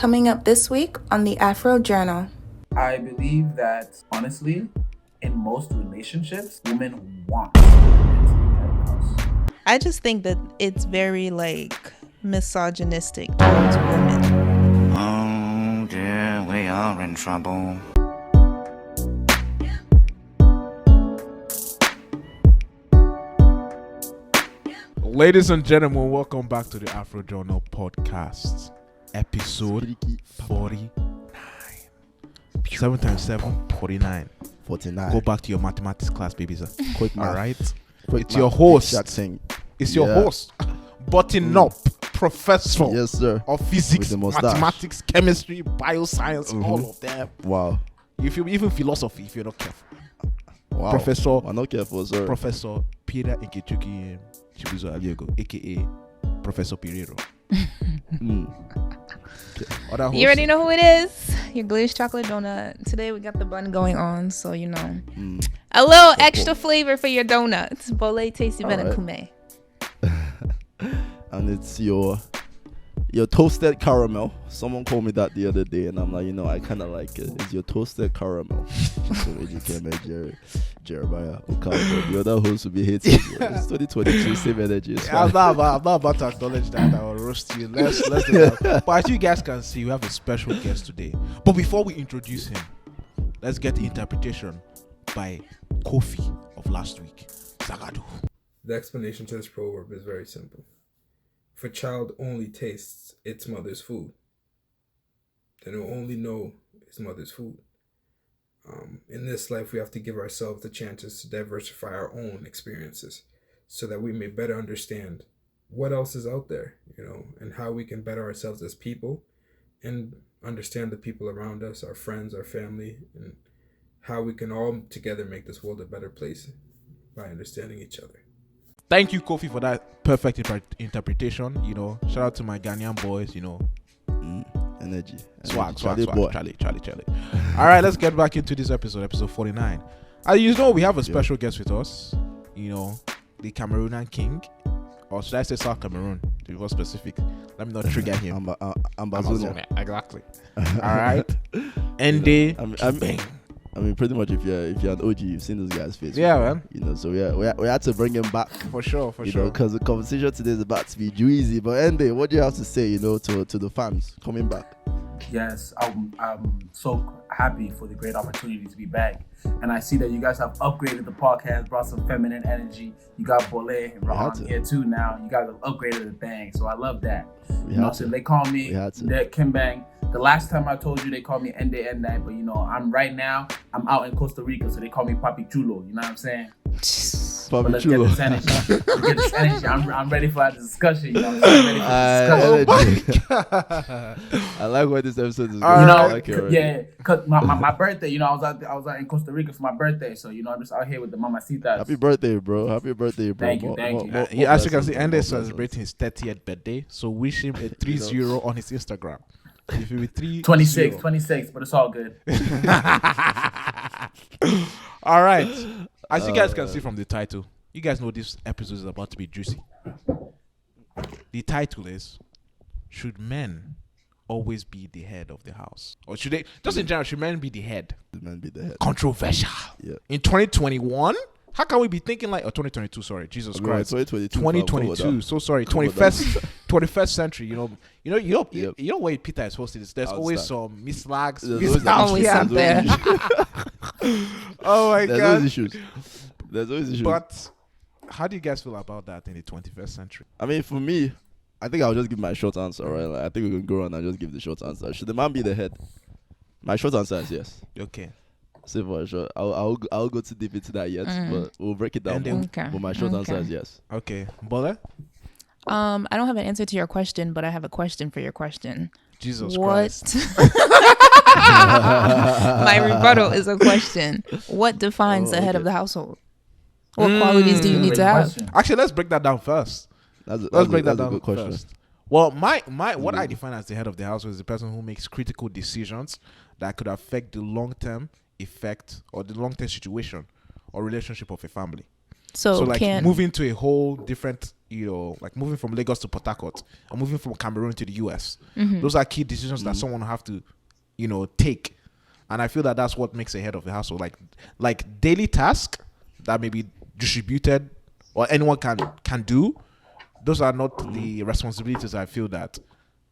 Coming up this week on the Afro Journal. I believe that, honestly, in most relationships, women want men to be head of the house. I just think that it's very, misogynistic towards women. Oh, dear, we are in trouble. Ladies and gentlemen, welcome back to the Afro Journal podcast, episode 49. 7 times 7, 49. 49. Go back to your mathematics class, baby, sir. Quick math. All right? Quick It's math. your host. That thing. It's your Yeah. host, button up professor Yes, sir. of With physics, the mustache. mathematics, chemistry, bioscience, all of them. Wow. If you even philosophy, if you're not careful. Wow. Professor. I'm not careful, sir. Professor Peter Nkechuki Chibuzo Aliego, aka Professor Pirero. Other You already hosts- know who it is. Your glazed chocolate donut. Today we got the bun going on, so a little extra flavor for your donuts. Bole tasty better Alright. kume. And it's your toasted caramel. Someone called me that the other day, and I'm like, I kind of like it. It's your toasted caramel. Jeremiah Okafor. The other host will be hating. It's 2022, same energy. It's I'm fine. not about to acknowledge that. I will roast you. Let's do that. But as you guys can see, we have a special guest today. But before we introduce him, let's get the interpretation by Kofi of last week. Zagadu. The explanation to this proverb is very simple. If a child only tastes its mother's food, then it will only know its mother's food. In this life, we have to give ourselves the chances to diversify our own experiences so that we may better understand what else is out there, and how we can better ourselves as people and understand the people around us, our friends, our family, and how we can all together make this world a better place by understanding each other. Thank you, Kofi, for that perfect interpretation. Shout out to my Ghanaian boys, Energy. Swag, Charlie boy. Charlie. All right, let's get back into this episode 49. We have a special guest with us, the Cameroonian king, or should I say South Cameroon, to be more specific. Let me not trigger him. Amazonia. Exactly. All right. Ende Bang. Pretty much if you're an OG, you've seen this guy's face. Yeah, before, man. So we had to bring him back. For sure. Because the conversation today is about to be juicy. But Ende, what do you have to say, to the fans coming back? Yes, I'm so happy for the great opportunity to be back. And I see that you guys have upgraded the podcast, brought some feminine energy. You got Bole and Ron here too now. You guys have upgraded the thing. So I love that. So they call me Kimbang. The last time I told you they called me Ende Ende, but I'm out in Costa Rica, so they call me Papi Chulo. You know what I'm saying? But let's get this energy. I'm ready for a discussion. I'm ready for discussion. I like what this episode is going. I like it already. Yeah, cause my birthday. I was out in Costa Rica for my birthday, so I'm just out here with the mamacitas. Happy birthday, bro! Happy birthday, bro! Thank you. Yeah, as you can see, Ende is celebrating his 30th birthday, so wish him a 30 on his Instagram. If you be 26, but it's all good. All right. As you guys can see from the title, you guys know this episode is about to be juicy. The title is, should men always be the head of the house? Or should they, just in general, should men be the head? Men be the head. Controversial. Yeah. In 2021? How can we be thinking 2022, sorry, Jesus Christ. 2022, so sorry, 21st century, you know where Peter is hosted this. There's always some mislags. There's always something. Oh my God. There's always issues. But how do you guys feel about that in the 21st century? I mean, for me, I think I'll just give my short answer, right? I think we can go around and just give the short answer. Should the man be the head? My short answer is yes. Okay. Say for sure. I'll go too deep into that yet, but we'll break it down more. Okay. But my short answer is yes. Okay. Bole? I don't have an answer to your question, but I have a question for your question. Jesus Christ. My rebuttal is a question. What defines the head of the household? What qualities do you need to have? Actually, let's break that down first. Let's break that down good question. First. Well, what I define as the head of the household is the person who makes critical decisions that could affect the long-term effect or the long-term situation or relationship of a family. So moving to a whole different, like moving from Lagos to Port Harcourt, or moving from Cameroon to the US. Those are key decisions that someone will have to, take. And I feel that that's what makes a head of the household. Like daily tasks that may be distributed or anyone can do. Those are not the responsibilities I feel that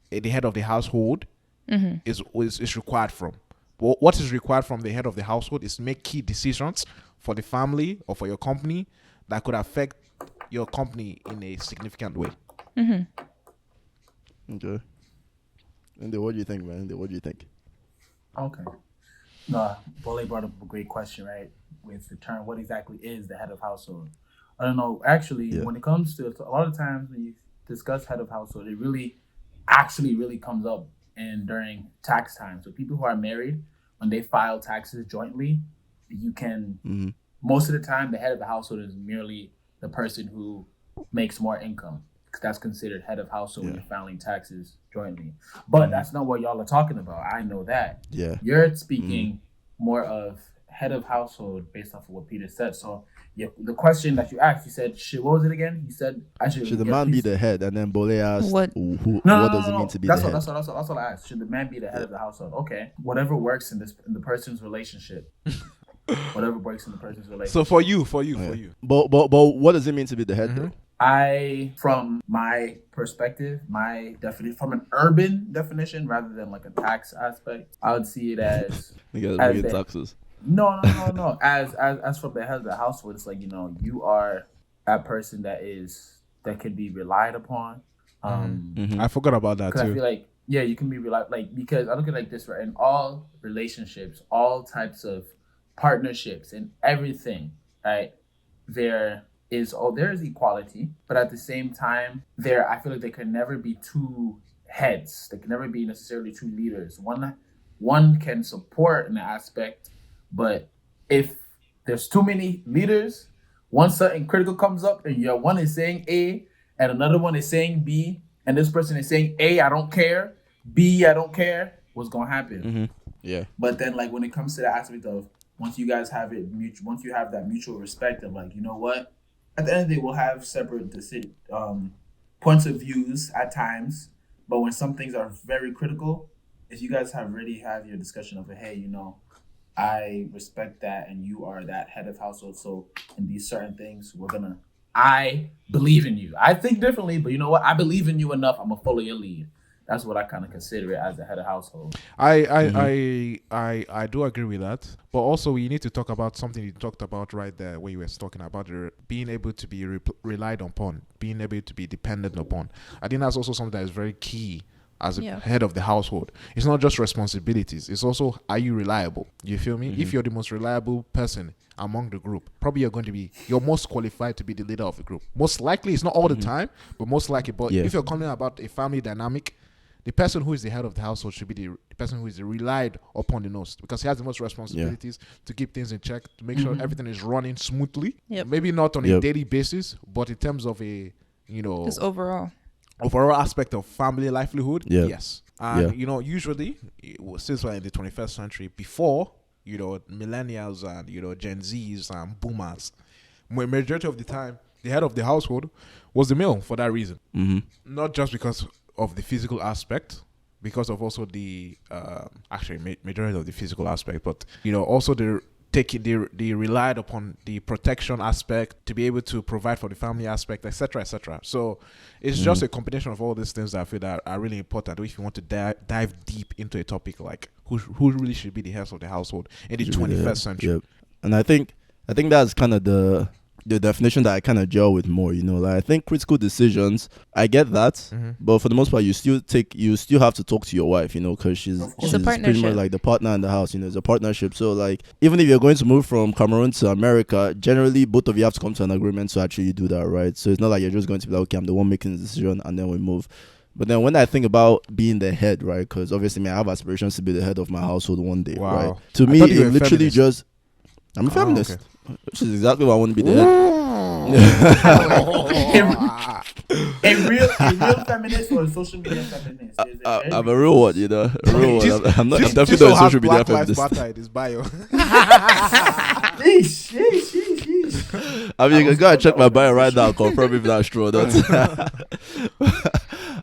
the head of the household is required from. But what is required from the head of the household is to make key decisions for the family or for your company that could affect your company in a significant way. Okay. And what do you think, man? What do you think? Okay. No, Bole brought up a great question, right? With the term, what exactly is the head of household? I don't know. Actually, when it comes to a lot of times when you discuss head of household, it really comes up during tax time. So people who are married, when they file taxes jointly, you can most of the time the head of the household is merely the person who makes more income, because that's considered head of household when you're filing taxes jointly. But that's not what y'all are talking about. I know that. Yeah. You're speaking more of head of household based off of what Peter said. So the question that you asked, you said, what was it again? You said, should the man be the head? And then Bole asked, What? what does it mean to be the head? That's what I asked. Should the man be the head of the household? Okay. Whatever works in the person's relationship. Whatever works in the person's relationship. So for you. But what does it mean to be the head though? From my perspective, my definition, from an urban definition rather than like a tax aspect, I would see it as taxes. No. As from the head of the household, it's like, you are that person that can be relied upon. I forgot about that too. I feel like, you can be relied, because I look at it like this, right? In all relationships, all types of partnerships and everything, right? There is equality, but at the same time, I feel like there can never be two heads. There can never be necessarily two leaders. One can support an aspect, but if there's too many leaders, one something critical comes up and one is saying A and another one is saying B, and this person is saying A, I don't care, B, I don't care, what's gonna happen? Yeah. But then when it comes to the aspect of once you guys have once you have that mutual respect of you know what, at the end of the day we'll have separate points of views at times, but when some things are very critical, if you guys already have your discussion of hey, I respect that and you are that head of household, so in these certain things I believe in you. I think differently, but you know what? I believe in you enough. I'm gonna follow your lead. That's what I kind of consider it as the head of household. I do agree with that, but also we need to talk about something you talked about right there, where you were talking about being able to be relied upon, being able to be dependent upon. I think that's also something that is very key as a head of the household. It's not just responsibilities. It's also, are you reliable? You feel me? If you're the most reliable person among the group, probably you're most qualified to be the leader of the group. Most likely, it's not all the time, but most likely. But if you're calling about a family dynamic, the person who is the head of the household should be the person who is relied upon the most, because he has the most responsibilities to keep things in check, to make sure everything is running smoothly. Maybe not on a daily basis, but in terms of just overall aspect of family livelihood. Yes. And usually, since we're in the 21st century, before millennials and Gen Zs and boomers, majority of the time the head of the household was the male for that reason. Not just because of the physical aspect, because of also the majority of the physical aspect, but also they relied upon the protection aspect to be able to provide for the family aspect, etc., etc. So it's just a combination of all these things that I feel that are really important if you want to dive deep into a topic like who really should be the heads of the household in the 21st century. And I think that's kind of the definition that I kind of gel with more, I think critical decisions, I get that, but for the most part, you still have to talk to your wife, because she's pretty much like the partner in the house, it's a partnership. So even if you're going to move from Cameroon to America, generally both of you have to come to an agreement to actually do that, right? So it's not like you're just going to be like, okay, I'm the one making the decision and then we move. But then when I think about being the head, right, because obviously I have aspirations to be the head of my household one day, right? To me, it literally just, I'm a feminist. Okay. Which is exactly what I want to be the head. A real feminist or a social media feminist? I'm a real one, A real one. I'm definitely not a social media feminist. In his bio. I mean, you can go and check my bio right now, confirm if that's true or not.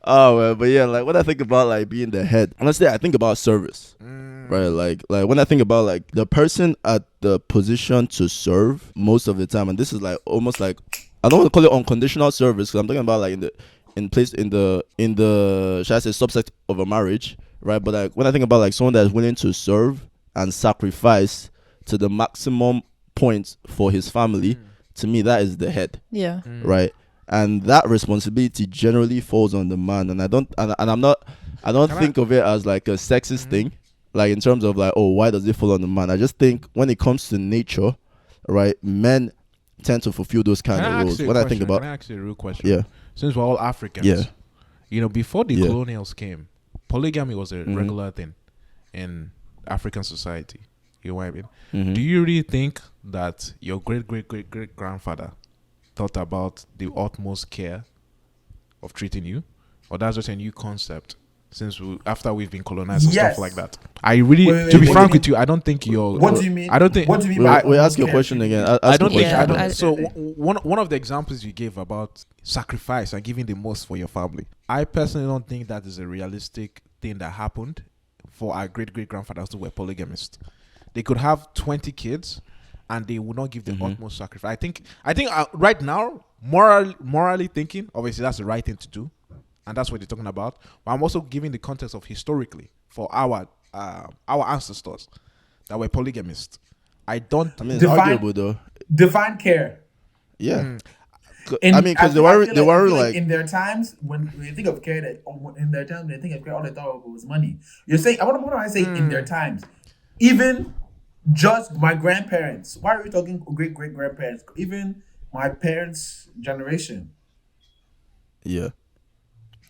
Oh man, but yeah, like when I think about like being the head, honestly, I think about service, right? Like when I think about like the person at the position to serve most of the time, and this is like almost like I don't want to call it unconditional service because I'm talking about like in the should I say subset of a marriage, right? But like when I think about like someone that's willing to serve and sacrifice to the maximum point for his family, to me that is the head. Yeah. Right. And that responsibility generally falls on the man. And I don't think of it as like a sexist thing, like in terms of like, oh, why does it fall on the man? I just think when it comes to nature, right, men tend to fulfill those kind of roles. When I think about, can I ask you a real question? Yeah. Since we're all Africans, before the colonials came, polygamy was a regular thing in African society. You know what I mean? Do you really think that your great grandfather thought about the utmost care of treating you, or that's just a new concept since after we've been colonized and stuff like that? I really, to be frank with you, I don't think you're. What do you mean? I don't think. What do you mean? Wait, ask your question again. I don't think. So one of the examples you gave about sacrifice and giving the most for your family, I personally don't think that is a realistic thing that happened for our great grandfathers who were polygamists. They could have 20 kids, and they would not give the utmost sacrifice. I think right now, morally thinking, obviously that's the right thing to do, and that's what they're talking about. But I'm also giving the context of historically for our ancestors that were polygamists. It's arguable though. Define care. Yeah. Because they were like in their times when you think of care, in their time they think of care, all they thought of was money. You're saying, what do I say in their times? Even just my grandparents. Why are we talking great grandparents? Even my parents' generation. Yeah.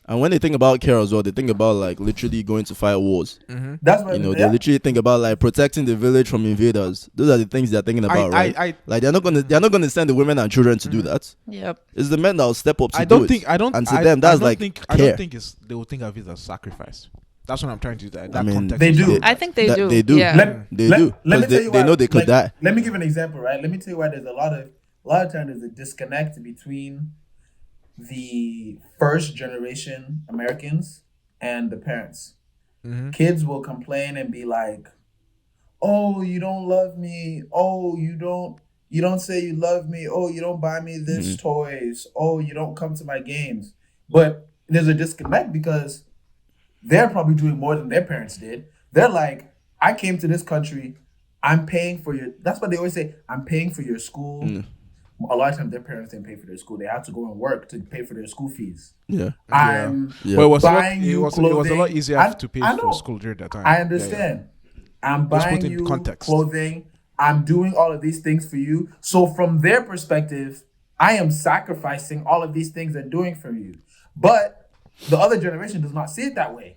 And when they think about care as well, they think about like literally going to fight wars. That's what they literally think about like protecting the village from invaders. Those are the things they're thinking about, right? Like they're not gonna send the women and children to do that. Yep. It's the men that will step up to I do don't it. think and to them that's like care. I don't think they will think of it as sacrifice. That's what I'm trying to do. That context. They do. I think they do. They do. Yeah. They do. Let me tell you they know they could die. Let me give an example, right? Let me tell you why there's a lot of times there's a disconnect between the first generation Americans and the parents. Kids will complain and be like, "Oh, you don't love me. Oh, you don't say you love me. Oh, you don't buy me this toys. Oh, you don't come to my games." But there's a disconnect because they're probably doing more than their parents did. They're like, I came to this country, I'm paying for your, that's what they always say, I'm paying for your school. A lot of times their parents didn't pay for their school. They had to go and work to pay for their school fees. Yeah. I'm Well, buying it you was clothing. a lot easier to pay I for know. school during that time. I understand. I'm buying you clothing. I'm doing all of these things for you. So from their perspective, I am sacrificing all of these things and doing for you. But the other generation does not see it that way.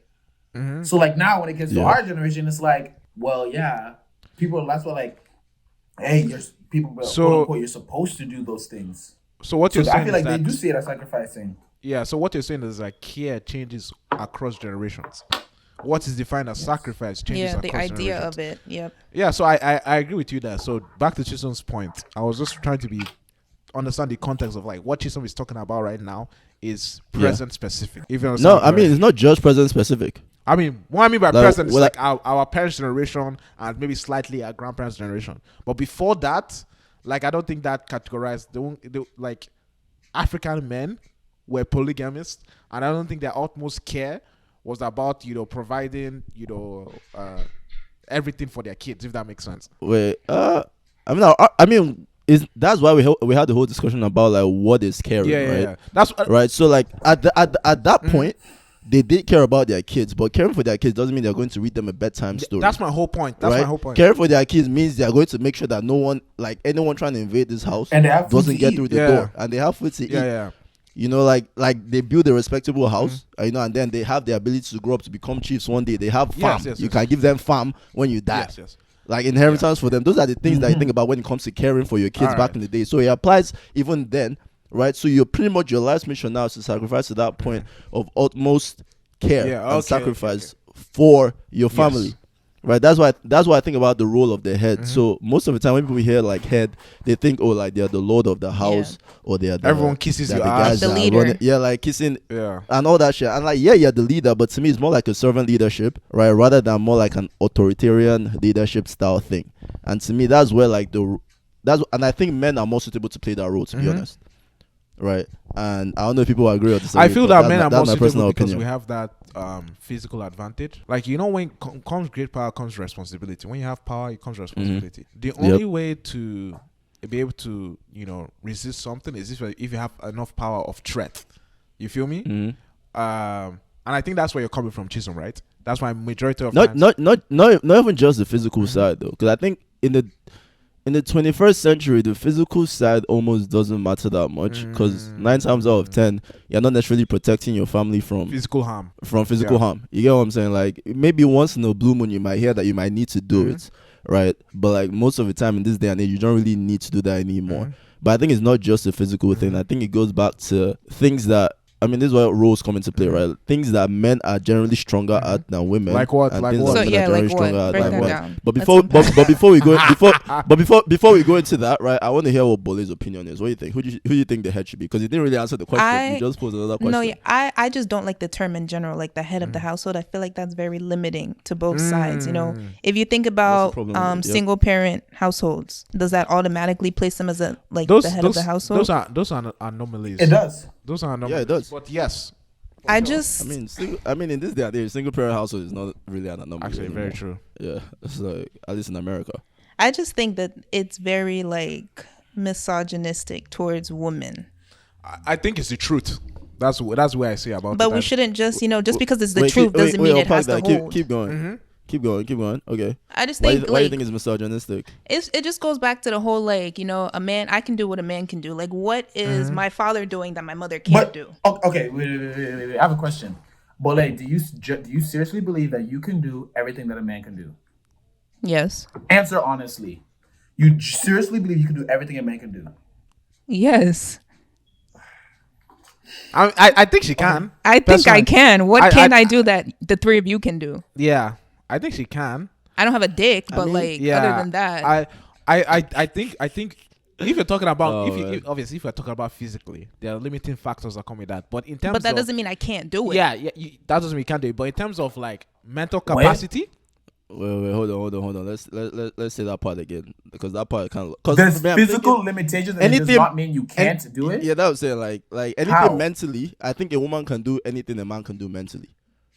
So like now when it gets to our generation, it's like, well, yeah, people, that's what like, hey, people, quote unquote, you're supposed to do those things. So what you're saying I feel like is they that, do see it as sacrificing. Yeah, so what you're saying is like care changes across generations. What is defined as sacrifice changes across generations. Yeah, the idea of it. Yep. Yeah, so I agree with you there. So back to Chisholm's point, I was just trying to understand the context of like what Chisom is talking about right now is present specific. No, I mean it's not just present specific. I mean, what I mean by present is like our parents' generation and maybe slightly our grandparents' generation. But before that, like I don't think that categorized like African men were polygamists, and I don't think their utmost care was about providing everything for their kids, if that makes sense. Wait, that's why we had the whole discussion about like what is caring, right? Yeah. That's right. So like at that point, they did care about their kids, but caring for their kids doesn't mean they're going to read them a bedtime story. That's my whole point. Caring for their kids means they're going to make sure that no one, like anyone trying to invade this house, and doesn't get through the door, and they have food to eat. Yeah. Like they build a respectable house, and then they have the ability to grow up to become chiefs one day. They have farm. You can give them farm when you die. Yes. Like inheritance for them. Those are the things that you think about when it comes to caring for your kids back in the day. So it applies even then, right? So you're pretty much, your life's mission now is to sacrifice to that point of utmost care and sacrifice for your family. Right, that's why I think about the role of the head. Mhm. So most of the time when people hear like head, they think, oh, like they're the lord of the house, or they're the, Everyone kisses they're your the ass. guys The that are leader. running, yeah, like kissing Yeah. and all that shit. And like, yeah, you're the leader, but to me, it's more like a servant leadership, right, rather than more like an authoritarian leadership style thing. And to me, that's where like and I think men are more suitable to play that role, to be Mhm. honest, right? And I don't know if people agree or disagree. I feel but that men are that's more my suitable personal because opinion. we have that physical advantage. Like, you know, when comes great power, comes responsibility. When you have power, it comes responsibility. The only way to be able to, you know, resist something is if you have enough power of threat. You feel me? Mhm. And I think that's where you're coming from, Chisholm, right? That's why majority of Not times. not even just the physical side though, because I think in the 21st century, the physical side almost doesn't matter that much, because 9 times out of 10, you're not necessarily protecting your family from physical harm. physical harm. You get what I'm saying? Like, maybe once in a blue moon, you might hear that you might need to do it, right? But like most of the time in this day and age, you don't really need to do that anymore. But I think it's not just a physical thing. I think it goes back to things that, I mean, this is where roles come into play, right? Things that men are generally stronger at than women. Like what? And Like things what? that So men yeah, are generally like stronger what? at Break than that women. down. But Let's before, unpack but before we go, before we go into that, right? I want to hear what Bole's opinion is. What do you think? Who do you think the head should be? Because you didn't really answer the question. You just posed another question. No, yeah, I just don't like the term in general, like the head of the household. I feel like that's very limiting to both sides. You know, if you think about problem with it? Yep. single parent households, does that automatically place them as the head of the household? Those are anomalies. It does. Those are anomalies. Yeah, it does. But yes, I just I mean, in this day and age, single parent household is not really an anomaly. actually, anymore. very true. Yeah, it's like, at least in America. I just think that it's very like misogynistic towards women. I think it's the truth. That's what I say about it. But we shouldn't just, just because it's the Wait, truth doesn't mean it has to unpack that. hold. Keep going. Keep going. Okay. I just Why think do you think it's misogynistic? it just goes back to the whole like, a man, I can do what a man can do. Like, what is my father doing that my mother can't do? Okay, wait. I have a question. Bole, do you seriously believe that you can do everything that a man can do? Yes. Answer honestly. You seriously believe you can do everything a man can do? Yes. I think she can. I think I can. What can I do that the three of you can do? Yeah, I think she can. I don't have a dick, but Yeah, other than that, I think if you're talking about right. if you're talking about physically, there are limiting factors that come with that. But in terms, but that of, doesn't mean I can't do it. Yeah, that doesn't mean you can't do it. But in terms of like mental capacity, Wait, hold on. Let's say that part again, because that part kind of, There's physical limitations, and it does not mean you can't do it. Yeah, that was saying like anything How? mentally. I think a woman can do anything a man can do mentally,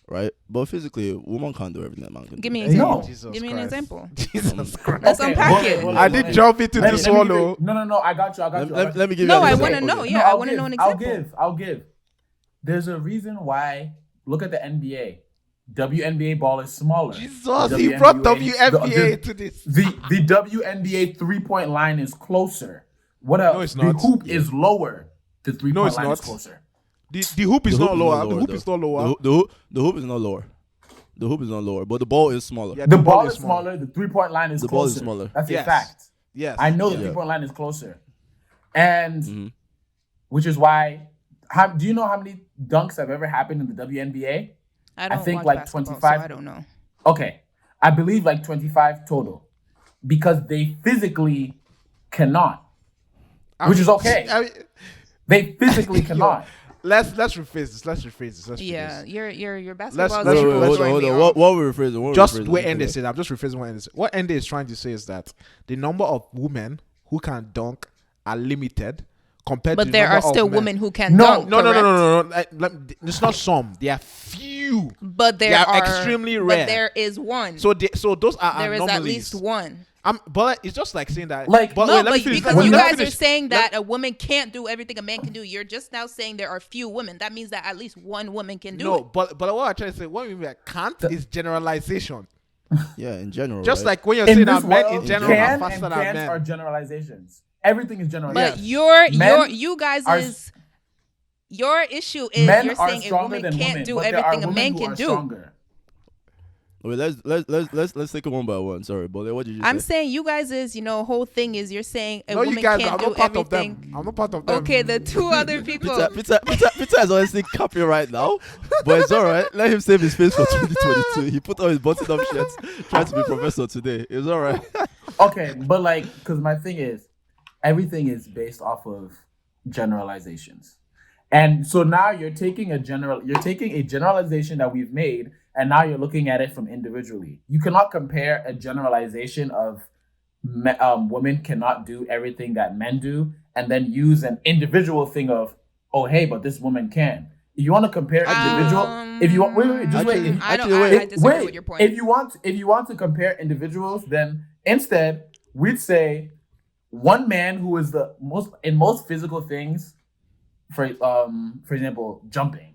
right? But physically, a woman can't do everything a man can do. Give me an example. No. Jesus Give me an Christ. example. Jesus Christ. Let's unpack it. I did jump into this swallow. No. I got you. Let me give No, you. I an want to example. know. Okay. Yeah, I want to know an example. I'll give. There's a reason why. Look at the NBA. WNBA ball is smaller. Jesus, he brought WNBA to this. The WNBA 3-point line is closer. What else? No, it's The not. hoop is lower. The 3-point it's line not. is closer. The hoop is not lower. The hoop is not lower. The hoop is not lower. The hoop is not lower, but the ball is smaller. Yeah, The ball is smaller. The 3-point line is The closer. ball is smaller. That's Yes. a fact. Yes. I know the 3-point line is closer. And which is why, do you know how many dunks have ever happened in the WNBA? I don't think watch like basketball, 25. so I don't know. Okay. I believe like 25 total. Because they physically cannot. Which is okay. They physically cannot. Let's rephrase this. Yeah, your basketball. let's- is Hold throwing me on. off. What we rephrasing? Just where Ende said. I'm just rephrasing what Ende said. What Ende is trying to say is that the number of women who can dunk are limited compared to But the there number are still of men. women who can No. dunk. No. correct? It's not some. They are few. But They there are are extremely rare. But there is one. So those are there is anomalies. at least one. But it's just like saying that. Like- but No, wait, let me but finish. because Let you me guys are finish. saying that a woman can't do everything a man can do, you're just now saying there are few women. That means that at least one woman can do No, it. but what I'm trying to say, what we mean by can't is generalization. Yeah, in general. Just right? like when you're In saying this that men world, in general are can faster and than can't are men. generalizations. Everything is generalization. But Men you guys are- is your issue is Men you're are saying a stronger woman than can't women, do but there are everything a women man who can are do. stronger. Wait, let's take it one by one. Sorry, Bole, what did you say? I'm saying you guys is, whole thing is you're saying a No, you woman guys, can't I'm do not part everything. of them. I'm not part of them. Okay, the two other people. Peter is honestly capping right now, but it's alright. Let him save his face for 2022. He put on his button-up shirts, trying to be professor today. It's alright. Okay, but like, because my thing is, everything is based off of generalizations, and so now you're taking a generalization that we've made, and now you're looking at it from individually. You cannot compare a generalization of women cannot do everything that men do, and then use an individual thing of, oh hey, but this woman can. If you want to compare individual, if you want, wait, just actually, wait. I disagree with your point. If you want to compare individuals, then instead we'd say one man who is the most physical things, for example, jumping.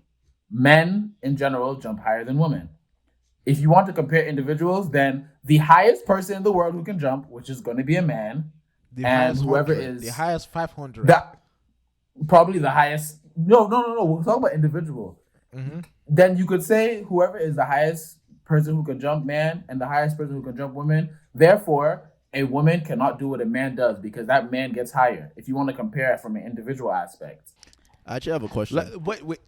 Men in general jump higher than women. If you want to compare individuals, then the highest person in the world who can jump, which is going to be a man, The and highest whoever 100, is the highest 500. that probably the highest. No. We're talking about individual. Mm-hmm. Then you could say whoever is the highest person who can jump man and the highest person who can jump woman. Therefore, a woman cannot do what a man does because that man gets higher. If you want to compare it from an individual aspect. I actually have a question. Wait.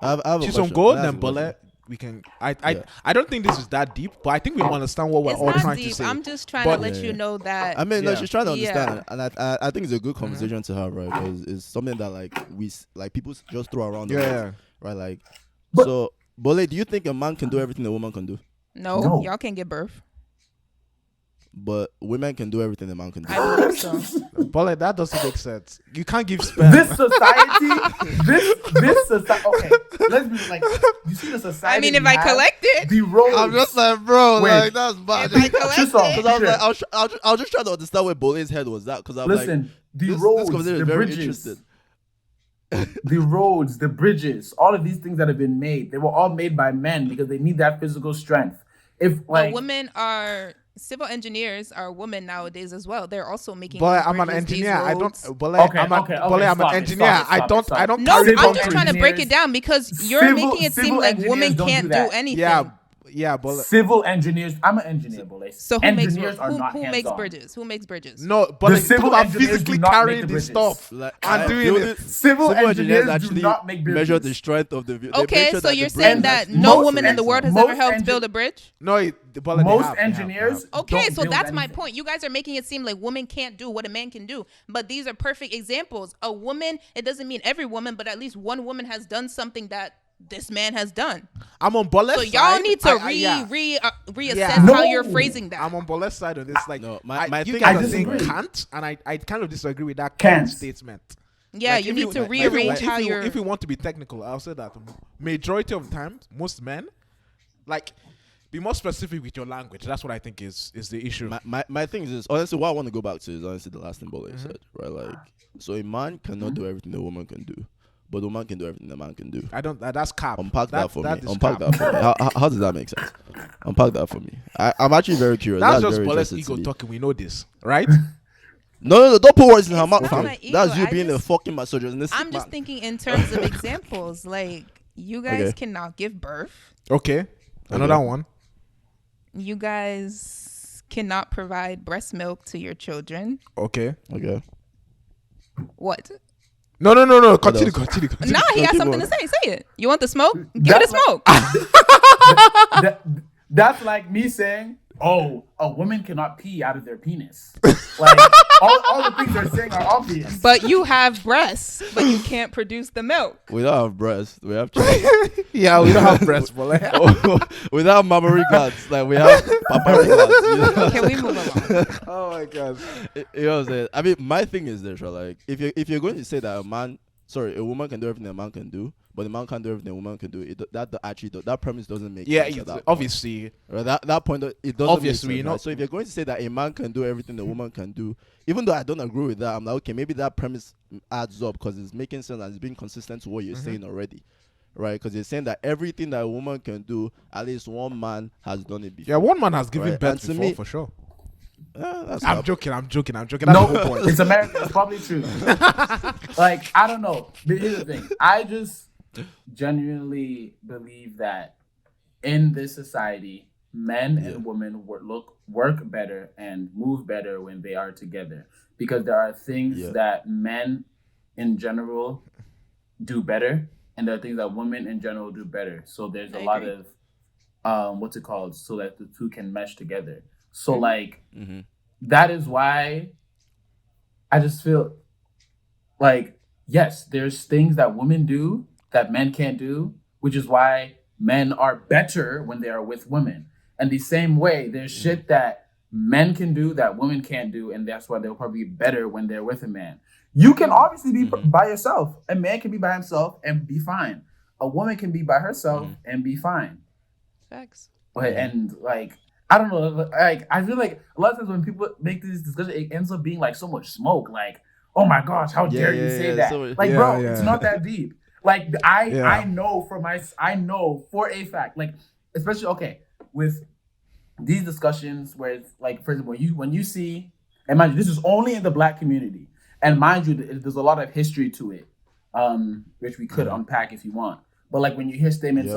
I have a She's question. on gold, I have then a question. Bole. We can. I don't think this is that deep, but I think we understand what we're It's all not trying deep. to say. I'm just trying But- to let you know that. I mean, no, Yeah. she's trying to understand, Yeah. and I think it's a good conversation to have, right? Because it's something that like people just throw around, the world, Yeah. right? Like, But- so Bole, do you think a man can do everything a woman can do, No, y'all can't give birth. but women can do everything a man can do? I believe so. Bole, that doesn't make sense. You can't give sperm. This society, this society. Okay, let's be like, you see the society. I mean, if we I have, collect it, the roads. I'm just like, bro, Wait. like that's bad. if I collect Chisholm, it, Because I was Sure. like, I was just trying to understand where Bole's head was at. Because I'm Listen, like, the this roads, conversation the is very bridges, interesting. the roads, the bridges, all of these things that have been made, they were all made by men because they need that physical strength. If but like women are civil engineers are women nowadays as well. They're also making. Boy, these I'm an bridges, these engineer. I roads. don't. Boy, Okay, I'm okay, I'm stop an it, engineer. stop it, I don't. stop I it. don't No, carry Civil I'm just trying to break it engineers- down because you're civil- making it seem civil like engineers women don't do can't do, that. anything. Yeah, Bole. civil engineers, I'm an engineer, Bole. So who makes engineers are not who makes hands-on. bridges? Who makes bridges? No, but like, civil people are engineers physically do not make carrying the this bridges. stuff Like, and doing it. Civil engineers do actually not make bridges. measure the strength of the. They Okay, make sure so that you're the saying bridge that actually- no most woman in the world has most ever helped engi- build a bridge? No, Bole, they Most have, they engineers. have. Okay, don't so build that's my anything. point. You guys are making it seem like women can't do what a man can do, but these are perfect examples. A woman, it doesn't mean every woman, but at least one woman has done something that this man has done. I'm on Bole's So side. y'all need to yeah. reassess Yeah. how you're No. phrasing that. I'm on Bole's side on this. Like, No, my you thing guys is- are saying I disagree. can't, and I kind of disagree with that Can't. can't statement. Yeah, Like, you if need to like, rearrange how you're. If you want to be technical, I'll say that majority of the time, most men, like, be more specific with your language. That's what I think is the issue. my thing is this. Honestly, what I want to go back to is honestly the last thing Bole said, right? Like, so a man cannot do everything a woman can do, but a woman can do everything a man can do. I don't. That's cap. Unpack that for me. is Unpack cap. that for me. How does that make sense? Unpack that for me. I'm actually very curious. That's just very Bole's interesting ego to me. talking. We know this, right? No, don't put words in her It's mouth, not fam. my ego, That's you I being a just- fucking misogynist. I'm just thinking in terms of examples. Like, you guys Okay. cannot give birth. Okay. Another one. You guys cannot provide breast milk to your children. Okay. Okay. What? No. Continue. else? Continue. Nah, he has keep something going. to say. Say it. You want the smoke? Give it a That's smoke. That's like me saying, "Oh, a woman cannot pee out of their penis." Like all the things they're saying are obvious. But you have breasts, but you can't produce the milk. We don't have breasts. We have child. Yeah, we don't have breast, Bole. We don't have mammary glands. Like we have papillary glands. You know? Can we move along? Oh my god. You know what I'm saying? I mean, my thing is this, right? Like, if you're going to say that a woman can do everything a man can do, but the man can't do everything a woman can do, that premise doesn't make Yeah, sense. At that point. obviously. Right, that point, it doesn't Obviously, make you sense, know- right? So if you're going to say that a man can do everything a woman can do, even though I don't agree with that, I'm like, okay, maybe that premise adds up because it's making sense and it's being consistent to what you're saying already, right? Because you're saying that everything that a woman can do, at least one man has done it before. Yeah, one man has given Right, birth and to before, me- for sure. That's I'm not- joking. That's No, the whole point. it's America. It's probably true. Like, I don't know. But here's the thing. I just genuinely believe that in this society, men and women work better and move better when they are together, because there are things that men in general do better, and there are things that women in general do better. So there's a lot of what's it called, so that the two can mesh together. So like that is why I just feel like, yes, there's things that women do that men can't do, which is why men are better when they are with women. And the same way, there's shit that men can do that women can't do, and that's why they'll probably be better when they're with a man. You can obviously be by yourself. A man can be by himself and be fine. A woman can be by herself and be fine. Facts. But and like, I don't know, like I feel like a lot of times when people make these discussions, it ends up being like so much smoke. Like, oh my gosh, how dare you say that? So, bro, it's not that deep. Like I know for a fact, like, especially with these discussions where it's like, for example, when you see, and mind you, this is only in the Black community, and mind you, there's a lot of history to it, which we could unpack if you want. But like when you hear statements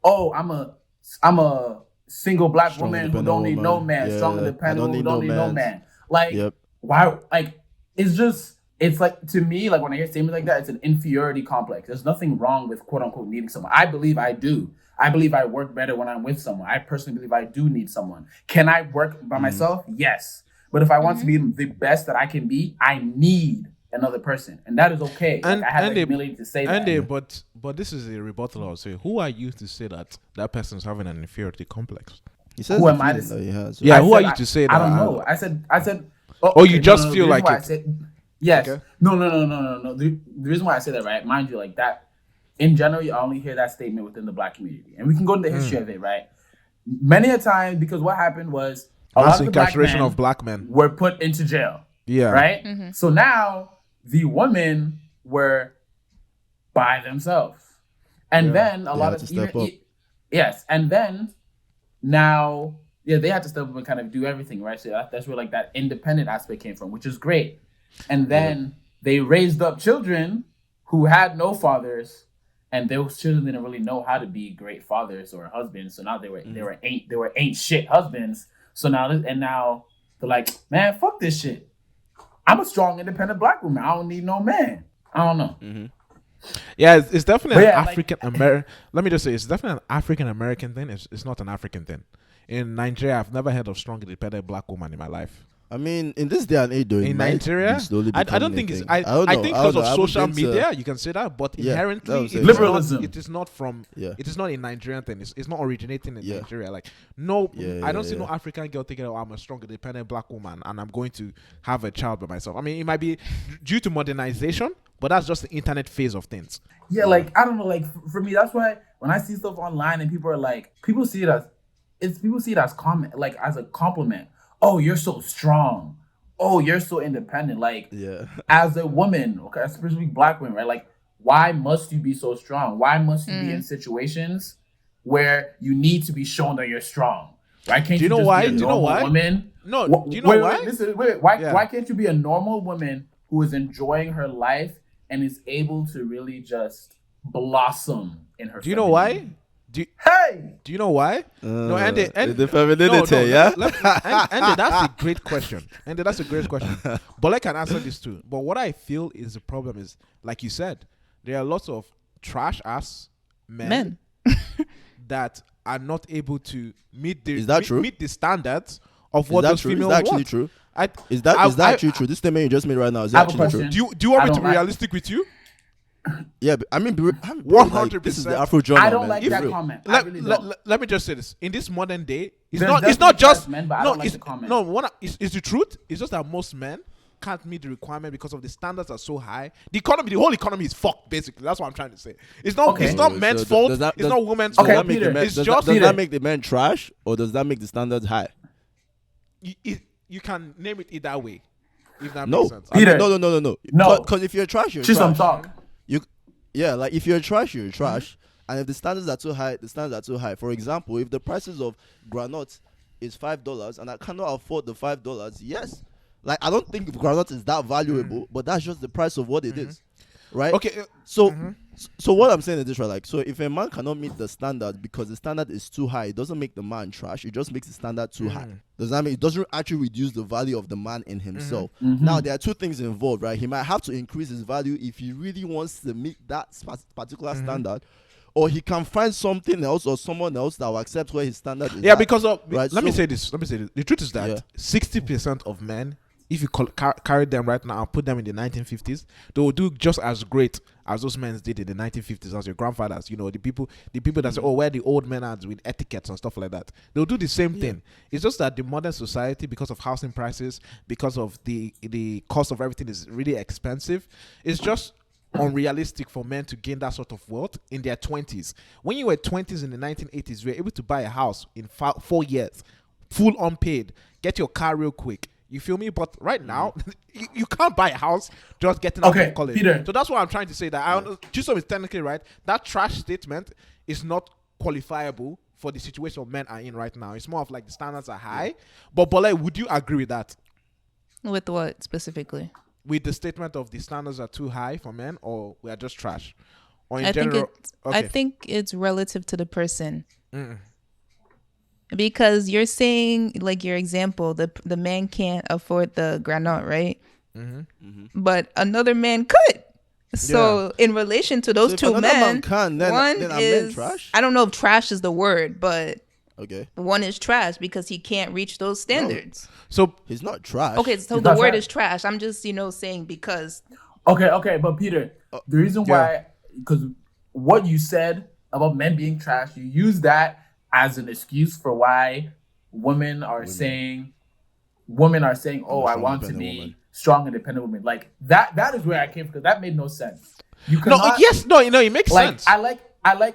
oh, I'm a single Black woman who don't need no man, strong independent who don't need no man. Like why? Like it's like, to me, like when I hear statements like that, it's an inferiority complex. There's nothing wrong with quote unquote needing someone. I believe I do. I believe I work better when I'm with someone. I personally believe I do need someone. Can I work by myself? Yes. But if I want to be the best that I can be, I need another person. And that is okay. And, like, I have the ability to say that. But this is a rebuttal I'll say. Who are you to say that person is having an inferiority complex? He says who am I to say? Who are you to say that? I don't know. I said you just feel like it. Yes. Okay. No. The reason why I say that, right? Mind you, like that, in general, you only hear that statement within the Black community. And we can go into the history of it, right? Many a time, because what happened was a lot of the Black men were put into jail. Yeah. Right? Mm-hmm. So now the women were by themselves. And then a lot of yes. And then now, they had to step up and kind of do everything, right? So that's where like that independent aspect came from, which is great. And then they raised up children who had no fathers, and those children didn't really know how to be great fathers or husbands. So now they were ain't shit husbands. So now they're like, man, fuck this shit. I'm a strong, independent Black woman. I don't need no man. I don't know. Mm-hmm. Yeah, it's definitely an African American. Let me just say, it's definitely an African American thing. It's not an African thing. In Nigeria, I've never heard of strong, independent Black woman in my life. I mean, in this day and age, though, in Nigeria, I don't think it's. I think because of social media, you can say that, but inherently, liberalism. It is not from. It is not a Nigerian thing. It's not originating in Nigeria. Like I don't see no African girl thinking, "Oh, I'm a strong, independent Black woman, and I'm going to have a child by myself." I mean, it might be due to modernization, but that's just the internet phase of things. Yeah, like I don't know. Like for me, that's why when I see stuff online and people are like, people see it as comment, like as a compliment. Oh, you're so strong. Oh, you're so independent. Like, as a woman, okay, especially Black women, right? Like, why must you be so strong? Why must you be in situations where you need to be shown that you're strong? Right? Can't you know why? Do you know why? Woman? No. Do you know why? Listen, wait. Why can't you be a normal woman who is enjoying her life and is able to really just blossom in her? Do you know why? Do you know why? No, Andy, the femininity, Andy, that's a great question. But I can answer this too. But what I feel is the problem is, like you said, there are lots of trash ass men that are not able to meet the standards of what those females want. Is that actually true? Is that actually true? This statement you just made right now, is that actually true? Do you want me to be realistic with you? Yeah, but I mean, 100%. This is the Afro genre. I don't like that comment. Let me just say this: in this modern day, it's not just men, but I don't like the comment. It's the truth. It's just that most men can't meet the requirement because of the standards are so high. The whole economy is fucked. Basically, that's what I'm trying to say. It's not men's fault. It's not women's fault. Does that make the men trash, or does that make the standards high? You can name it either way. If that makes sense. Peter. No. Because if you're trash, you're trash. Some talk. Like if you're trash, you're trash. And if the standards are too high, the standards are too high. For example, if the prices of granuts is $5 and I cannot afford the $5, yes. Like I don't think granite is that valuable, but that's just the price of what it is. Right? Okay. So So what I'm saying is this, right? Like, so if a man cannot meet the standard because the standard is too high, it doesn't make the man trash. It just makes the standard too high. Does that mean it doesn't actually reduce the value of the man in himself? Now there are two things involved, right? He might have to increase his value if he really wants to meet that particular standard, or he can find something else or someone else that will accept where his standard is. Yeah, at, because of right? let me say this. The truth is that 60% of men, if you carry them right now and put them in the 1950s, they will do just as great as those men did in the 1950s, as your grandfathers. The people that say, "Oh, where the old men are with etiquettes and stuff like that." They'll do the same thing. It's just that the modern society, because of housing prices, because of the cost of everything is really expensive. It's just unrealistic for men to gain that sort of wealth in their 20s. When you were 20s in the 1980s, you were able to buy a house in 4 years, full unpaid, get your car real quick. You feel me? But right now, you can't buy a house just getting out of college. Peter. So that's what I'm trying to say. That Chisom is technically right. That trash statement is not qualifiable for the situation men are in right now. It's more of like the standards are high. But Bole, would you agree with that? With what specifically? With the statement of the standards are too high for men, or we are just trash? Or in I general, think it's relative to the person. Because you're saying, like your example, the man can't afford the granite, right? But another man could. So in relation to those two men, one is trash? I don't know if trash is the word, but one is trash because he can't reach those standards. No. So he's not trash. Okay, so the word is trash. I'm just saying because. Okay, but Peter, the reason why, because what you said about men being trash, you use that as an excuse for why women are saying, "Oh, I want to be strong, independent women." Like that is where I came from, because that made no sense. You cannot, it makes sense.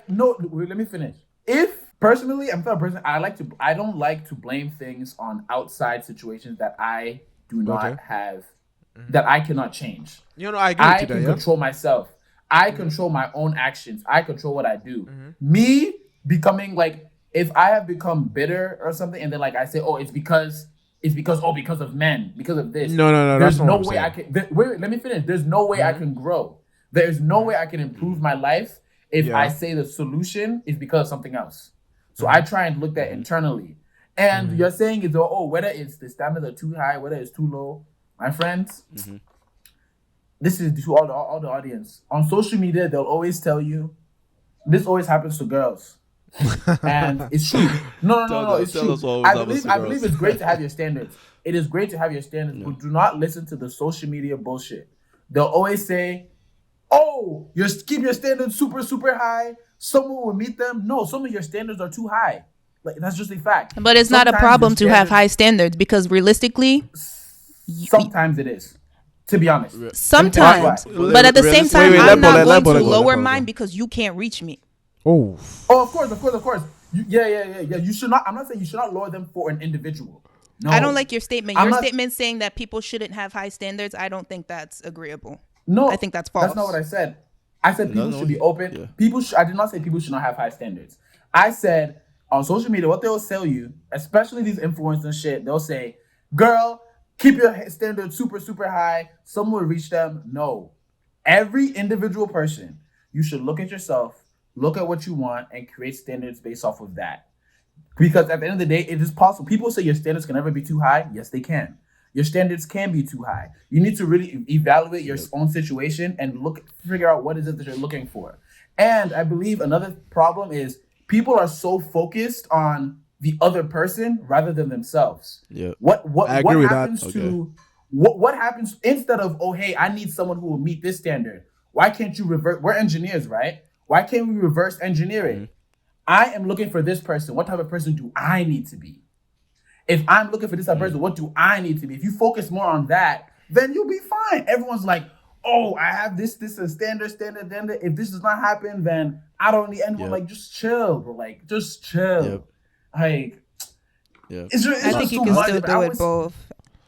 No, wait, let me finish. If personally, I'm the person, I don't like to blame things on outside situations that I do not have, that I cannot change. I agree with you there. I can control myself. I control my own actions. I control what I do. Me becoming like, if I have become bitter or something, and then like I say, "Oh, it's because of men, because of this." No. There's no way I can. Wait, let me finish. There's no way I can grow. There's no way I can improve my life if I say the solution is because of something else. So I try and look at internally. And you're saying it's whether it's the standards are too high, whether it's too low. My friends, this is to all the audience. On social media, they'll always tell you, this always happens to girls. And it's true. No, it's true. I believe it's great to have your standards. It is great to have your standards, but do not listen to the social media bullshit. They'll always say, "Oh, keep your standards super, super high. Someone will meet them." No, some of your standards are too high. Like, that's just a fact. But it's not a problem to have high standards, because realistically, sometimes it is. To be honest, sometimes. But at the same time, I'm not going to lower mine because you can't reach me. Oh, of course. Yeah. You should not. I'm not saying you should not lower them for an individual. No, I don't like your statement. Your statement saying that people shouldn't have high standards, I don't think that's agreeable. No, I think that's false. That's not what I said. I said people should be open. Yeah. I did not say people should not have high standards. I said on social media, what they'll sell you, especially these influencers and shit, they'll say, "Girl, keep your standards super, super high. Someone will reach them." No, every individual person, you should look at yourself. Look at what you want and create standards based off of that. Because at the end of the day, it is possible. People say your standards can never be too high. Yes, they can. Your standards can be too high. You need to really evaluate your own situation and figure out what is it that you're looking for. And I believe another problem is people are so focused on the other person rather than themselves. Yeah. What happens to what happens instead of, "Oh, hey, I need someone who will meet this standard." Why can't you revert? We're engineers, right? Why can't we reverse engineer it? I am looking for this person. What type of person do I need to be? If I'm looking for this type of person, what do I need to be? If you focus more on that, then you'll be fine. Everyone's like, "Oh, I have this is standard. If this does not happen, then I don't need anyone." Like, just chill, bro. Like, just chill. Yep. Like, I think you can still do it both.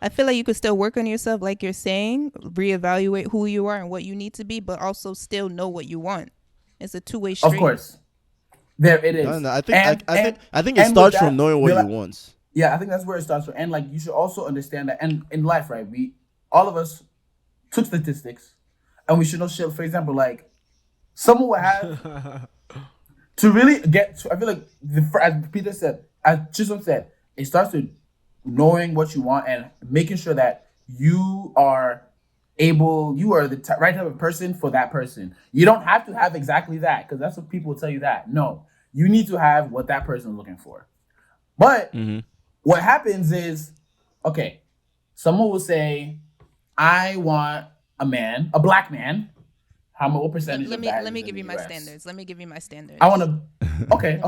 I feel like you could still work on yourself, like you're saying, reevaluate who you are and what you need to be, but also still know what you want. It's a two-way street. Of course. There it is. No, I think it starts from knowing what you want. Yeah, I think that's where it starts from. And like, you should also understand that, and in life, right, all of us took statistics, and we should know shit. For example, like, someone will have to really get. I feel like as Peter said, as Chisholm said, it starts with knowing what you want and making sure that you are the right type of person for that person. You don't have to have exactly that, because that's what people will tell you that. No, you need to have what that person is looking for. But what happens is, okay, someone will say, I want a black man. What percentage of that? Let me give you my standards. Let me give you my standards. I want to. Okay.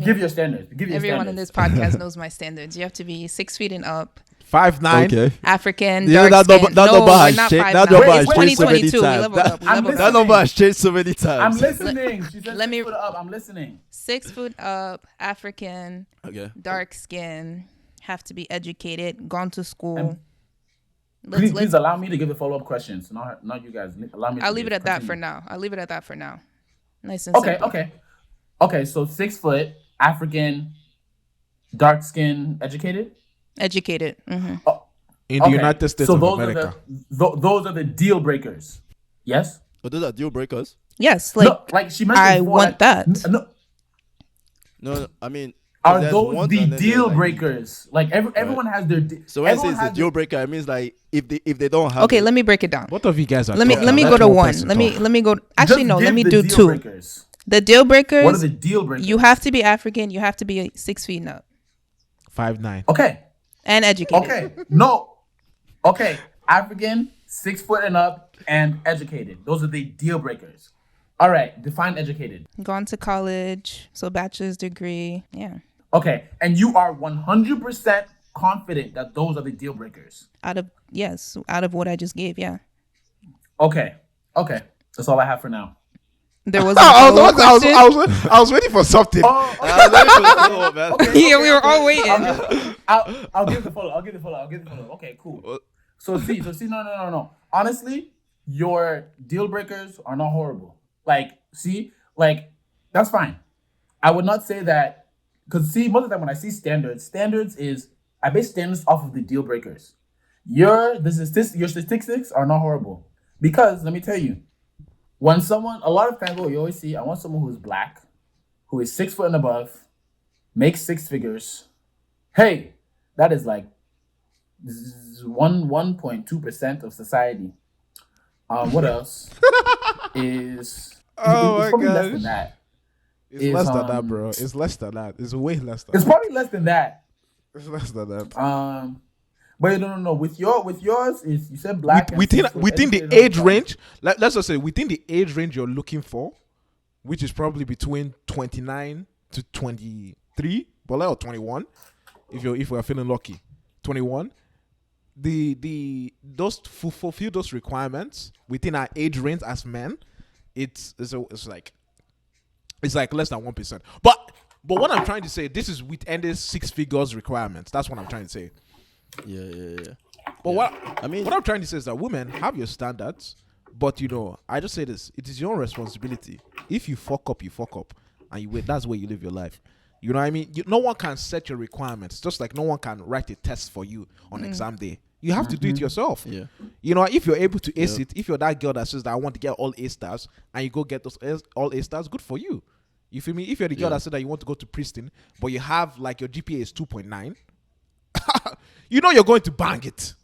Give your standards. Everyone in this podcast knows my standards. You have to be 6 feet and up. 5'9". Okay. African. Yeah, dark that skin. number has not changed. 5'9". That number has It's changed so many 2022. We times. leveled up. That number has changed so many times. I'm listening. She said Let 6 me- foot up. I'm listening. 6 foot up, African, Okay. dark skin, have to be educated, gone to school. Please allow me to give the follow-up questions. Not you guys. Allow me. I'll leave it at that for now. Nice and simple. Okay. So 6 foot, African, dark skin, educated. Educated. In the United States of America. Those are the deal breakers. Yes. But those are deal breakers. Yes, like she mentioned I before, want that. No, I mean, Are there's those ones the and then deal there's, like, breakers? Like everyone has their. So when it everyone says the has deal breaker, it means like if they don't have. Okay, let me break it down. What of you guys are Let me go to one. Let me go. Actually, no. Let me do deal 2. breakers. The deal breakers. What are the deal breakers? You have to be African. You have to be 6 feet and up 5'9". Okay. and educated. Okay. No. Okay. African, 6 foot and up, and educated. Those are the deal breakers. All right. Define educated. Gone to college, so bachelor's degree. Yeah. Okay. And you are 100% confident that those are the deal breakers. Out of what I just gave. Yeah. Okay. That's all I have for now. There was. I was waiting for something. Yeah, we were all waiting. I'll give the follow. Okay, cool. So no. Honestly, your deal breakers are not horrible. That's fine. I would not say that, because most of the time when I see standards is I base standards off of the deal breakers. Your statistics are not horrible, because let me tell you, when a lot of times what you always see, I want someone who's black, who is 6 foot and above, makes 6 figures. Hey, that is like 1.2% of society. What else is? It's probably less than that. It's less than that, bro. It's less than that. It's way less than. It's probably less than that. It's less than that. But no. With yours is, you said black. Within the age range. Let's just say within the age range you're looking for, which is probably between 29 to 23, or 21, if we're feeling lucky, 21. Those fulfill those requirements within our age range as men, it's like less than 1%. But what I'm trying to say, this is within this 6 figures requirements. That's what I'm trying to say. Yeah. But what I'm trying to say is that women have your standards, but I just say this: it is your own responsibility. If you fuck up, and that's where you live your life. You know what I mean? No one can set your requirements, just like no one can write a test for you on exam day. You have to do it yourself. Yeah. If you're able to ace it, if you're that girl that says that I want to get all A stars, and you go get those all A stars, good for you. You feel me? If you're the girl that said that you want to go to Princeton, but you have like your GPA is 2.9, you're going to bang it.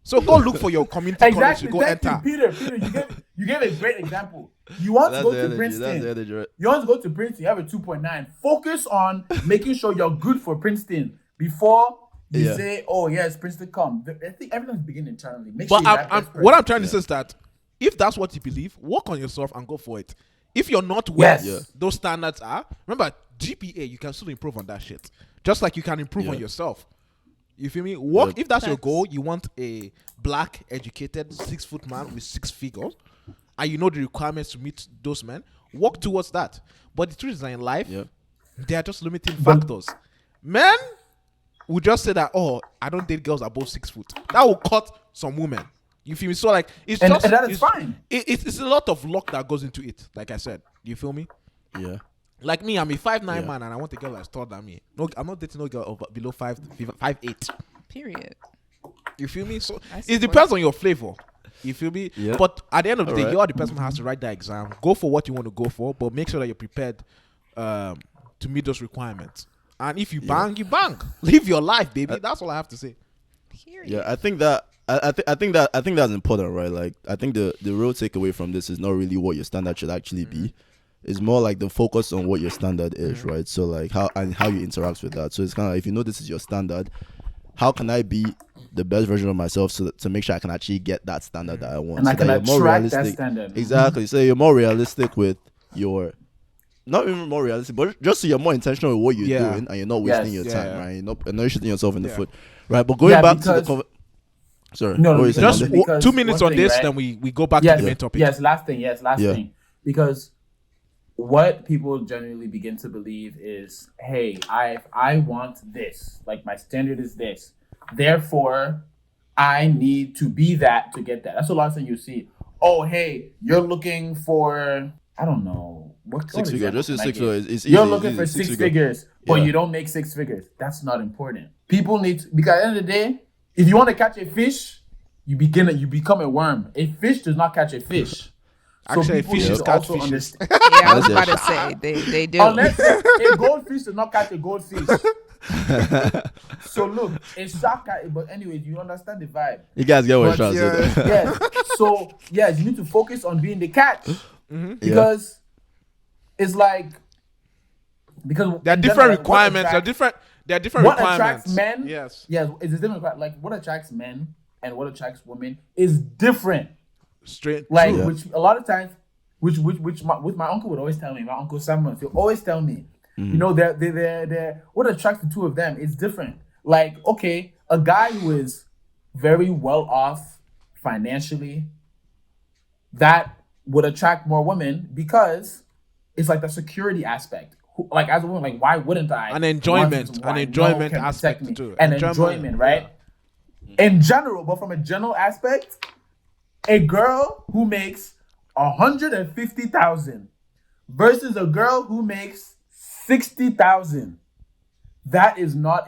So go look for your community college to go enter. Peter, you gave a great example. You want to go to Princeton. You want to go to Princeton. You have a 2.9. Focus on making sure you're good for Princeton before you say, "Oh yes, Princeton come." I think everything's beginning internally. What I'm trying to say is that if that's what you believe, work on yourself and go for it. If you're not where those standards are, remember GPA, you can still improve on that shit. Just like you can improve on yourself. You feel me? Work if that's your goal. You want a black, educated, 6 foot man with 6 figures, and you know the requirements to meet those men. Work towards that. But the truth is that in life, they are just limiting factors. Men will just say that, I don't date girls above 6 foot. That will cut some women. You feel me? So like it's and that is fine. It's a lot of luck that goes into it. Like I said, you feel me? Yeah. Like me, I'm a 5'9" man, and I want a girl that's taller than me. No, I'm not dating no girl below 5'8". Period. You feel me? So it depends on your flavor. You feel me? Yeah. But at the end of the day, Alright. you are the person who has to write that exam. Go for what you want to go for, but make sure that you're prepared to meet those requirements. And if you bang, you bang. Live your life, baby. That's all I have to say. Period. Yeah, I think that I think that's important, right? Like, I think the real takeaway from this is not really what your standard should actually be. It's more like the focus on what your standard is, right? So like how you interact with that. So it's kind of like, if you know this is your standard, how can I be the best version of myself to make sure I can actually get that standard that I want? And so I can that you're more attract realistic. that standard. Exactly. So you're more realistic with your, not even more realistic, but just so you're more intentional with what you're doing, and you're not wasting your time, right? You're not shooting yourself in the foot, right? But going back to the sorry, no, what were you saying, Just Andy? 2 minutes on thing, this, right? then we go back to the main topic. Yes, last thing. Because what people generally begin to believe is, hey, I want this. Like, my standard is this. Therefore, I need to be that to get that. That's a lot of things you see. Oh, hey, you're looking for, I don't know. Six figures. Just say 6 figures. It's You're easy, looking it's for easy. 6 figures, but Yeah. you don't make 6 figures. That's not important. People need to, because at the end of the day, if you want to catch a fish, you become a worm. A fish does not catch a fish. So Actually, people fishes need to catch also fishes. understand. Yeah, I was about to say they do. Unless a goldfish does not catch a goldfish. So look, a shark but anyways, you understand the vibe. You guys get what I'm But trying to say. yes. So yes, you need to focus on being the catch. Because it's like, because There are in different general, like, requirements. There are different what requirements. attracts men, Yes. it's a different, like what attracts men and what attracts women is different. Straight. Like, true. which a lot of times, which my uncle would always tell me, my uncle Samuel, he'll always tell me, you know, they're what attracts the two of them is different. Like, okay, a guy who is very well off financially, that would attract more women because it's like the security aspect. Like, as a woman, like, why wouldn't I? An enjoyment want why aspect no one can protect me? too. An enjoyment, right? In general, but from a general aspect, a girl who makes 150,000 versus a girl who makes 60,000, that is not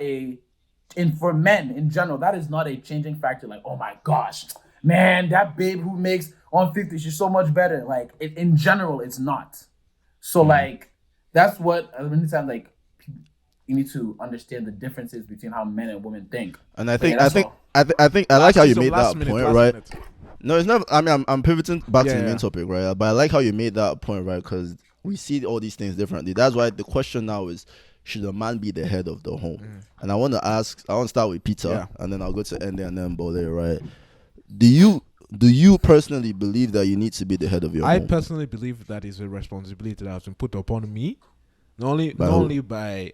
for men in general, that is not a changing factor. Like, oh my gosh, man, that babe who makes 150, she's so much better. Like, in general, it's not. So like, that's what many times, like, you need to understand the differences between how men and women think. And I But yeah, think that's I think I like how you made that point, right? Minute. No, it's not. I mean, I'm pivoting back to the main Yeah. topic, right? But I like how you made that point, right? Because we see all these things differently. That's why the question now is, should a man be the head of the home? And I want to start with Peter, and then I'll go to Andy and then Bole, right? Do you personally believe that you need to be the head of your I home? personally believe that is a responsibility that has been put upon me, not By who? only by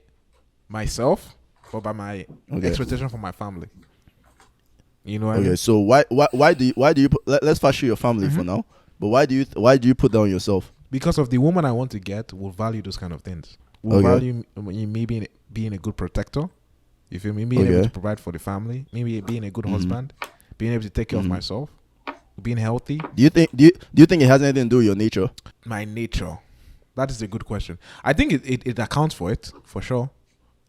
myself, but by my expectation from my family. You know what I mean? Okay, so why do you put, let's first show your family for now, but why do you put that on yourself? Because of the woman I want to get will value those kind of things. Will value me being a good protector. You feel me? Being able to provide for the family, maybe being a good husband, being able to take care of myself, being healthy. Do you think it has anything to do with your nature? My nature. That is a good question. I think it accounts for it, for sure.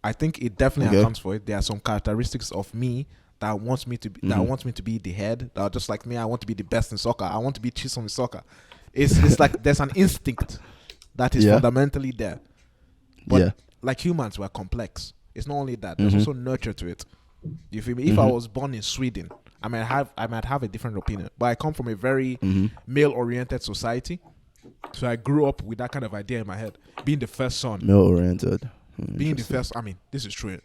I think it definitely accounts for it. There are some characteristics of me that wants me to be, that wants me to be the head. That are just like me. I want to be the best in soccer. I want to be chief in soccer. It's like there's an instinct that is fundamentally there. But like humans, we're complex. It's not only that. There's also nurture to it. You feel me? If I was born in Sweden, I might have a different opinion. But I come from a very male-oriented society. So I grew up with that kind of idea in my head. Being the first son. Male-oriented. Being the first, I mean, this is true.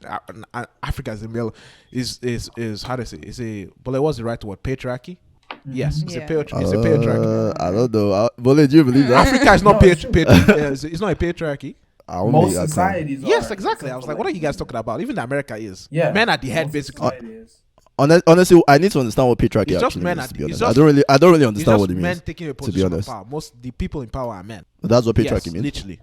Africa is a male, is how to say, but what's the right word? Patriarchy? Yes, it's a patriarchy. I don't know. Bole, do you believe that? Africa is not it's not a patriarchy. Most societies are. Yes, exactly. I was like, what are you guys talking about? Even America is. Yeah. Men at the head, basically. Honestly, I need to understand what patriarchy It's just actually men means, to be it's honest. just- I don't really It's understand just what it means. men taking a to be position of honest. power. Most the people in power are men. That's what patriarchy Yes, means. literally.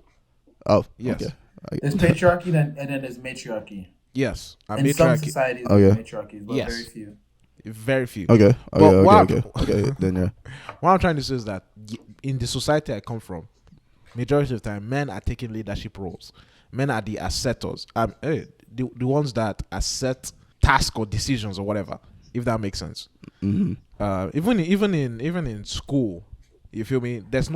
Oh, Yes. okay. There's patriarchy and then there's matriarchy. Yes. A In some matriarchy. societies, Okay. there's matriarchies, but Yes. very few. Very few. Okay. what- Okay. Then yeah. What I'm trying to say is that in the society I come from, majority of the time, men are taking leadership roles. Men are the assetors. The ones that asset tasks or decisions or whatever, if that makes sense. even in school, you feel me? There's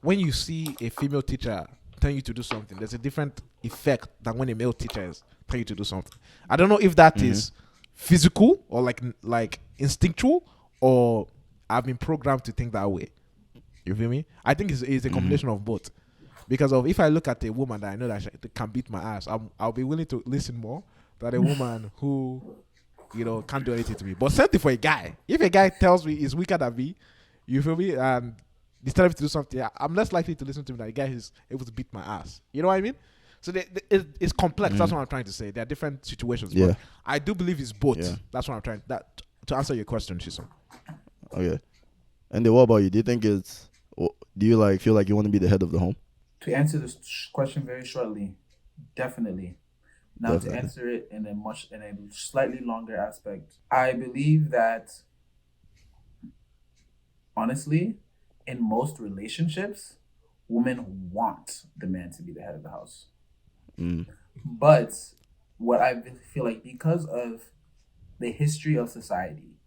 when you see a female teacher telling you to do something, there's a different effect than when a male teacher is telling you to do something. I don't know if that is physical or like instinctual, or I've been programmed to think that way. You feel me? I think it's a combination of both. Because of if I look at a woman that I know that she can beat my ass, I'll be willing to listen more than a woman who, can't do anything to me. But same thing for a guy. If a guy tells me he's weaker than me, you feel me, and he's telling me to do something, I'm less likely to listen to him than a guy who's able to beat my ass. You know what I mean? So it's complex. That's what I'm trying to say. There are different situations. Yeah. But I do believe it's both. Yeah. That's what I'm trying to answer your question, Shiso. Okay. And then what about you? Do you think do you feel like you want to be the head of the home? To answer this question very shortly, definitely. Now definitely. To answer it in a slightly longer aspect, I believe that honestly, in most relationships, women want the man to be the head of the house. But what I feel like, because of the history of society,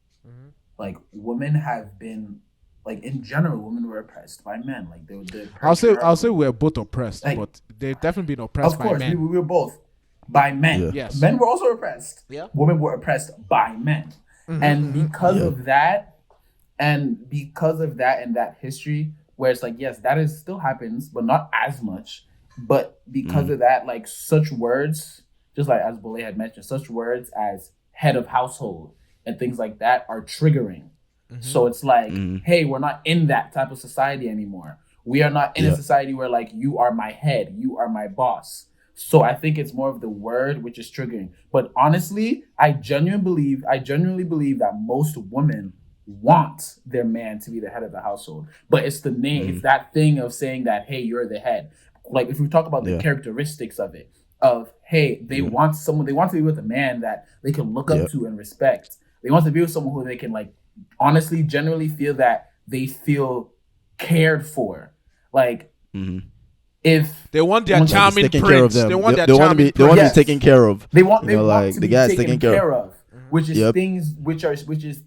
like women have been, like in general, women were oppressed by men. Like they were. I'll say we're both oppressed, but they've definitely been oppressed by men. Of course, we were both by men. Yeah. Yes, men were also oppressed. Yeah, women were oppressed by men, and because of that, and that history, where it's like, yes, that is still happens, but not as much. But because of that, like such words, just like as Bole had mentioned, such words as head of household and things like that are triggering. So it's like, hey, we're not in that type of society anymore. We are not in a society where like, you are my head, you are my boss. So I think it's more of the word which is triggering. But honestly, I genuinely believe that most women want their man to be the head of the household. But it's the name, it's that thing of saying that, hey, you're the head. Like if we talk about the characteristics of it, of hey, they want to be with a man that they can look up to and respect. They want to be with someone who they can like honestly, generally feel that they feel cared for. Like if they want their charming prince, they want to be taken care of. They want the guys taken care of. Which is things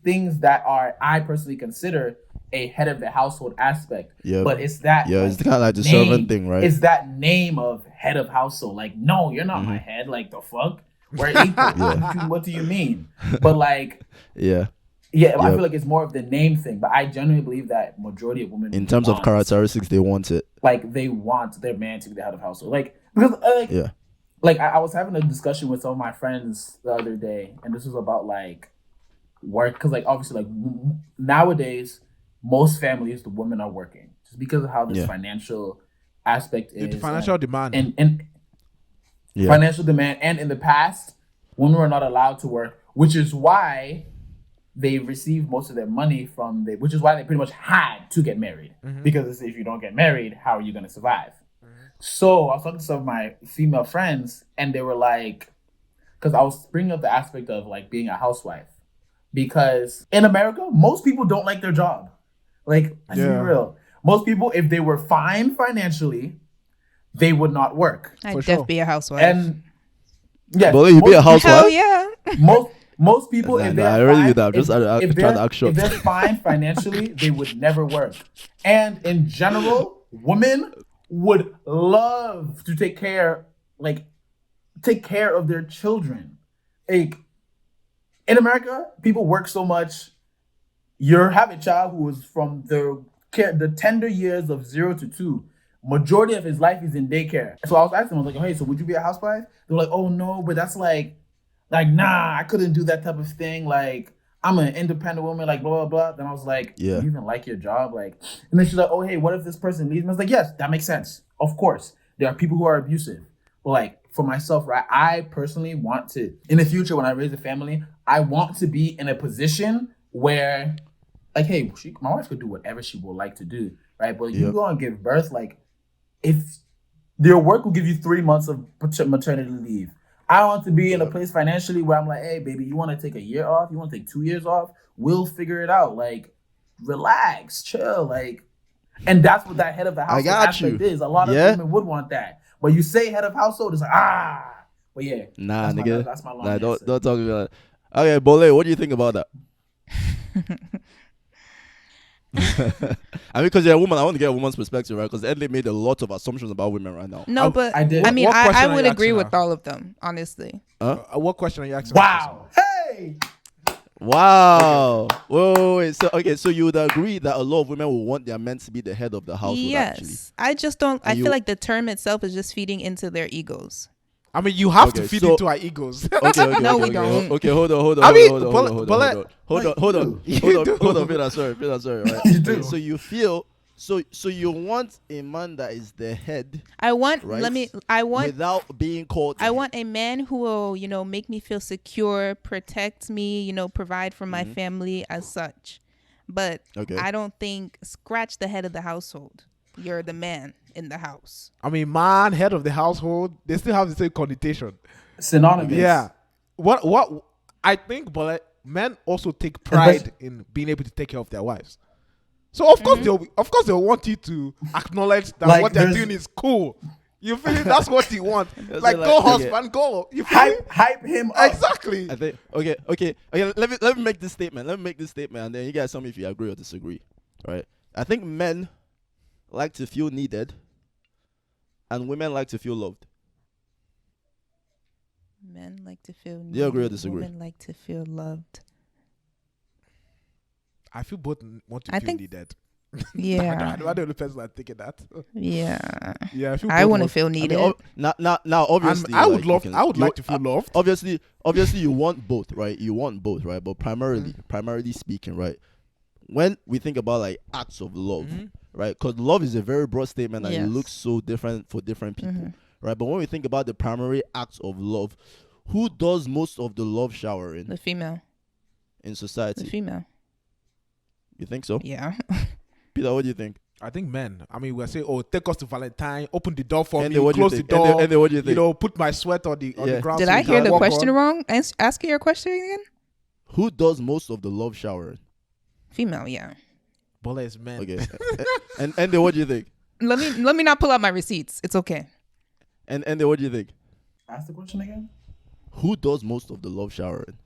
things that are, I personally consider, a head of the household aspect. But it's that it's kind of like the servant thing, right? It's that name of head of household. Like, no, you're not my head. Like, the fuck? We're equal. What do you mean? But like, I feel like it's more of the name thing. But I genuinely believe that majority of women, in terms of characteristics, they want it. Like, they want their man to be the head of household. Like, because like I was having a discussion with some of my friends the other day, and this was about like work, because like obviously like nowadays most families, the women are working just because of how this financial aspect is. The financial demand and financial demand, and in the past, women were not allowed to work, which is why they received most of their money which is why they pretty much had to get married, because if you don't get married, how are you going to survive? So I was talking to some of my female friends, and they were like, because I was bringing up the aspect of like being a housewife, because in America, most people don't like their job. Like, let's be real. Most people, if they were fine financially, they would not work. I'd definitely be a housewife. And well, you be a housewife? Hell yeah. Most people, if they're I already knew that. I'm just trying to act short. If they're fine financially, they would never work. And in general, women would love to take care of their children. Like, in America, people work so much. You have a child who is from the tender years of 0 to 2. Majority of his life is in daycare. So I was asking them, I was like, hey, so would you be a housewife? They were like, oh no, but that's like nah, I couldn't do that type of thing. Like, I'm an independent woman, like blah blah blah. Then I was like, do you even like your job? Like, and then she's like, oh hey, what if this person leaves me? I was like, yes, that makes sense. Of course, there are people who are abusive. But like for myself, right, I personally want to, in the future when I raise a family, I want to be in a position where, like, hey, my wife could do whatever she would like to do, right? But you go and give birth, like, if your work will give you 3 months of maternity leave. I want to be in a place financially where I'm like, hey, baby, you want to take a year off? You want to take 2 years off? We'll figure it out. Like, relax, chill. Like, and that's what that head of the household aspect is. A lot of women would want that. But you say head of household, it's like, But yeah. Nah, nigga. That's my long answer. Don't talk about that. Okay, Bole, what do you think about that? I mean, because you're a woman, I want to get a woman's perspective, right? Because Edley made a lot of assumptions about women right now. No, but I did. I mean, What I question are would you agree asking with now? all of them, honestly. What question are you asking? Wow. Hey. Wow. Wait. So you would agree that a lot of women will want their men to be the head of the household, actually? Yes, I just don't. I And feel you- like the term itself is just feeding into their egos. I mean, you have to Okay, feed so- into our egos. Okay, No, we okay. don't. Okay, hold on. I mean, hold on. but- Peter, sorry, right? You do. Okay, so you feel so you want a man that is the head I want. Right. I want. without being called. I want a man who will, make me feel secure, protect me, provide for my family as such. But Okay. I don't think scratch the head of the household. You're the man in the house. I mean, man, head of the household, they still have the same connotation. Synonymous. Yeah. What I think, but men also take pride in being able to take care of their wives. So of course they'll want you to acknowledge that Like what they're there's- doing is cool. You feel it? That's what you want. That's Like, like, go okay. husband, go. You feel me? Hype him up. Exactly. I think okay. Let me make this statement. And then you guys tell me if you agree or disagree. Right? I think men like to feel needed, and women like to feel loved. Men like to feel Do you agree or needed, disagree? Women like to feel loved. I feel both want to I feel think- needed. Yeah. I don't know the person that's thinking that. Yeah. Yeah, I want to want feel I mean, needed. now, obviously, I would like, you love. can- I would you- like to feel loved. Obviously, you want both, right? You want both, right? But primarily speaking, right? When we think about like acts of love, right? Because love is a very broad statement and it Yes. looks so different for different people, right? But when we think about the primary acts of love, who does most of the love showering The female. in The society? female. You think so, Yeah. Peter? What do you think? I think men. I mean, we're saying, oh, take us to Valentine, open the door for And me, then what do you close the think? And door. then what do you think? Put my sweat on the Yeah. ground. Did so I you hear can the walk question on. wrong? Asking your question again? Who does most of the love showering? Female, yeah. Bola is men. Okay, and then what do you think? Let me not pull out my receipts. It's okay. And then what do you think? Ask the question again. Who does most of the love showering,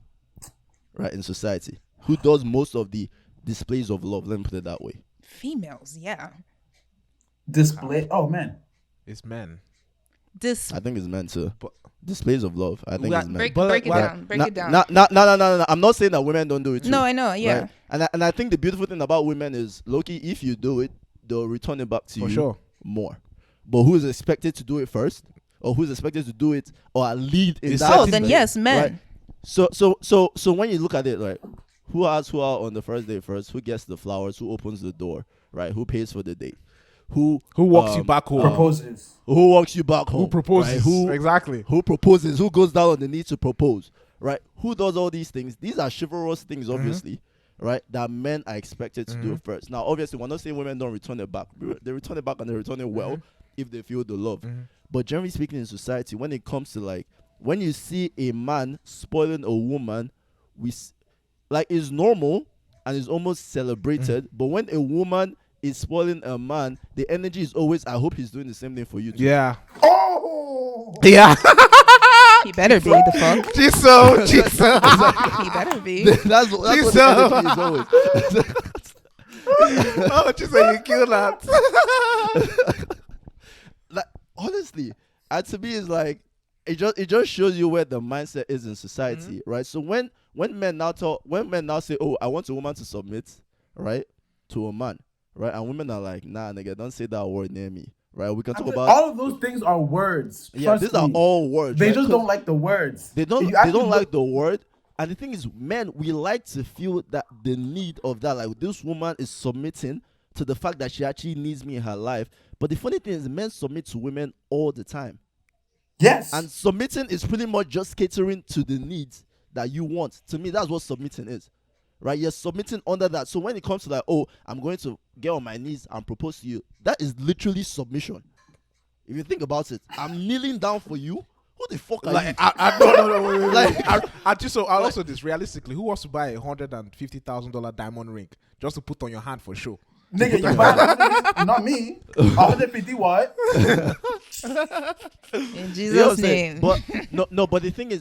right, in society? Who does most of the displays of love? Let me put it that way. Females, yeah. Display. Oh man. It's men. I think it's meant to But- displays of love. I think We are- it's meant. Break But, it like, down. Break it down. No. I'm not saying that women don't do it too. No, I know. Yeah. right? And I think the beautiful thing about women is, Loki, if you do it, they'll return it back to For you sure. more. But who's expected to do it first, or who's expected to do it or lead in It's that? Oh, certain then thing, yes, men. Right. So when you look at it, right, who asks who out on the first day first? Who gets the flowers? Who opens the door? Right? Who pays for the date? Who walks you back home? Proposes. Who walks you back home? Who proposes? Right? Exactly. Who proposes? Who goes down on the knee to propose? Right? Who does all these things? These are chivalrous things, obviously, right? That men are expected to do first. Now, obviously, we're not saying women don't return it back. They return it back and they return it well if they feel the love. But generally speaking, in society, when it comes to like, when you see a man spoiling a woman, it's normal and it's almost celebrated. But when a woman is spoiling a man, the energy is always, I hope he's doing the same thing for you too. Yeah. Oh. Yeah. He better be the fuck. Chiso. He better be. that's what the energy is always. Oh, Chiso, you kill that. Like, honestly, and to me, it's like, it just shows you where the mindset is in society, right? So when men now say, oh, I want a woman to submit, right, to a man, right, and women are like, nah, nigga, don't say that word near me, right? We can talk about all of those things are words. yeah, Trust these are me. all words. They right? just 'Cause don't like the words. They don't. If you They actually don't look- like the word. And the thing is, men, we like to feel that the need of that. Like, this woman is submitting to the fact that she actually needs me in her life. But the funny thing is, men submit to women all the time. Yes. And submitting is pretty much just catering to the needs that you want. To me, that's what submitting is. Right? You're submitting under that. So when it comes to like, oh, I'm going to get on my knees and propose to you, that is literally submission. If you think about it, I'm kneeling down for you. Who the fuck are you? Like, no, wait. Like- I'll also this realistically. Who wants to buy $150,000 diamond ring just to put on your hand for show? Nigga, you buy 150, not me. 150 what? In You know what Jesus' I'm saying? name. But but the thing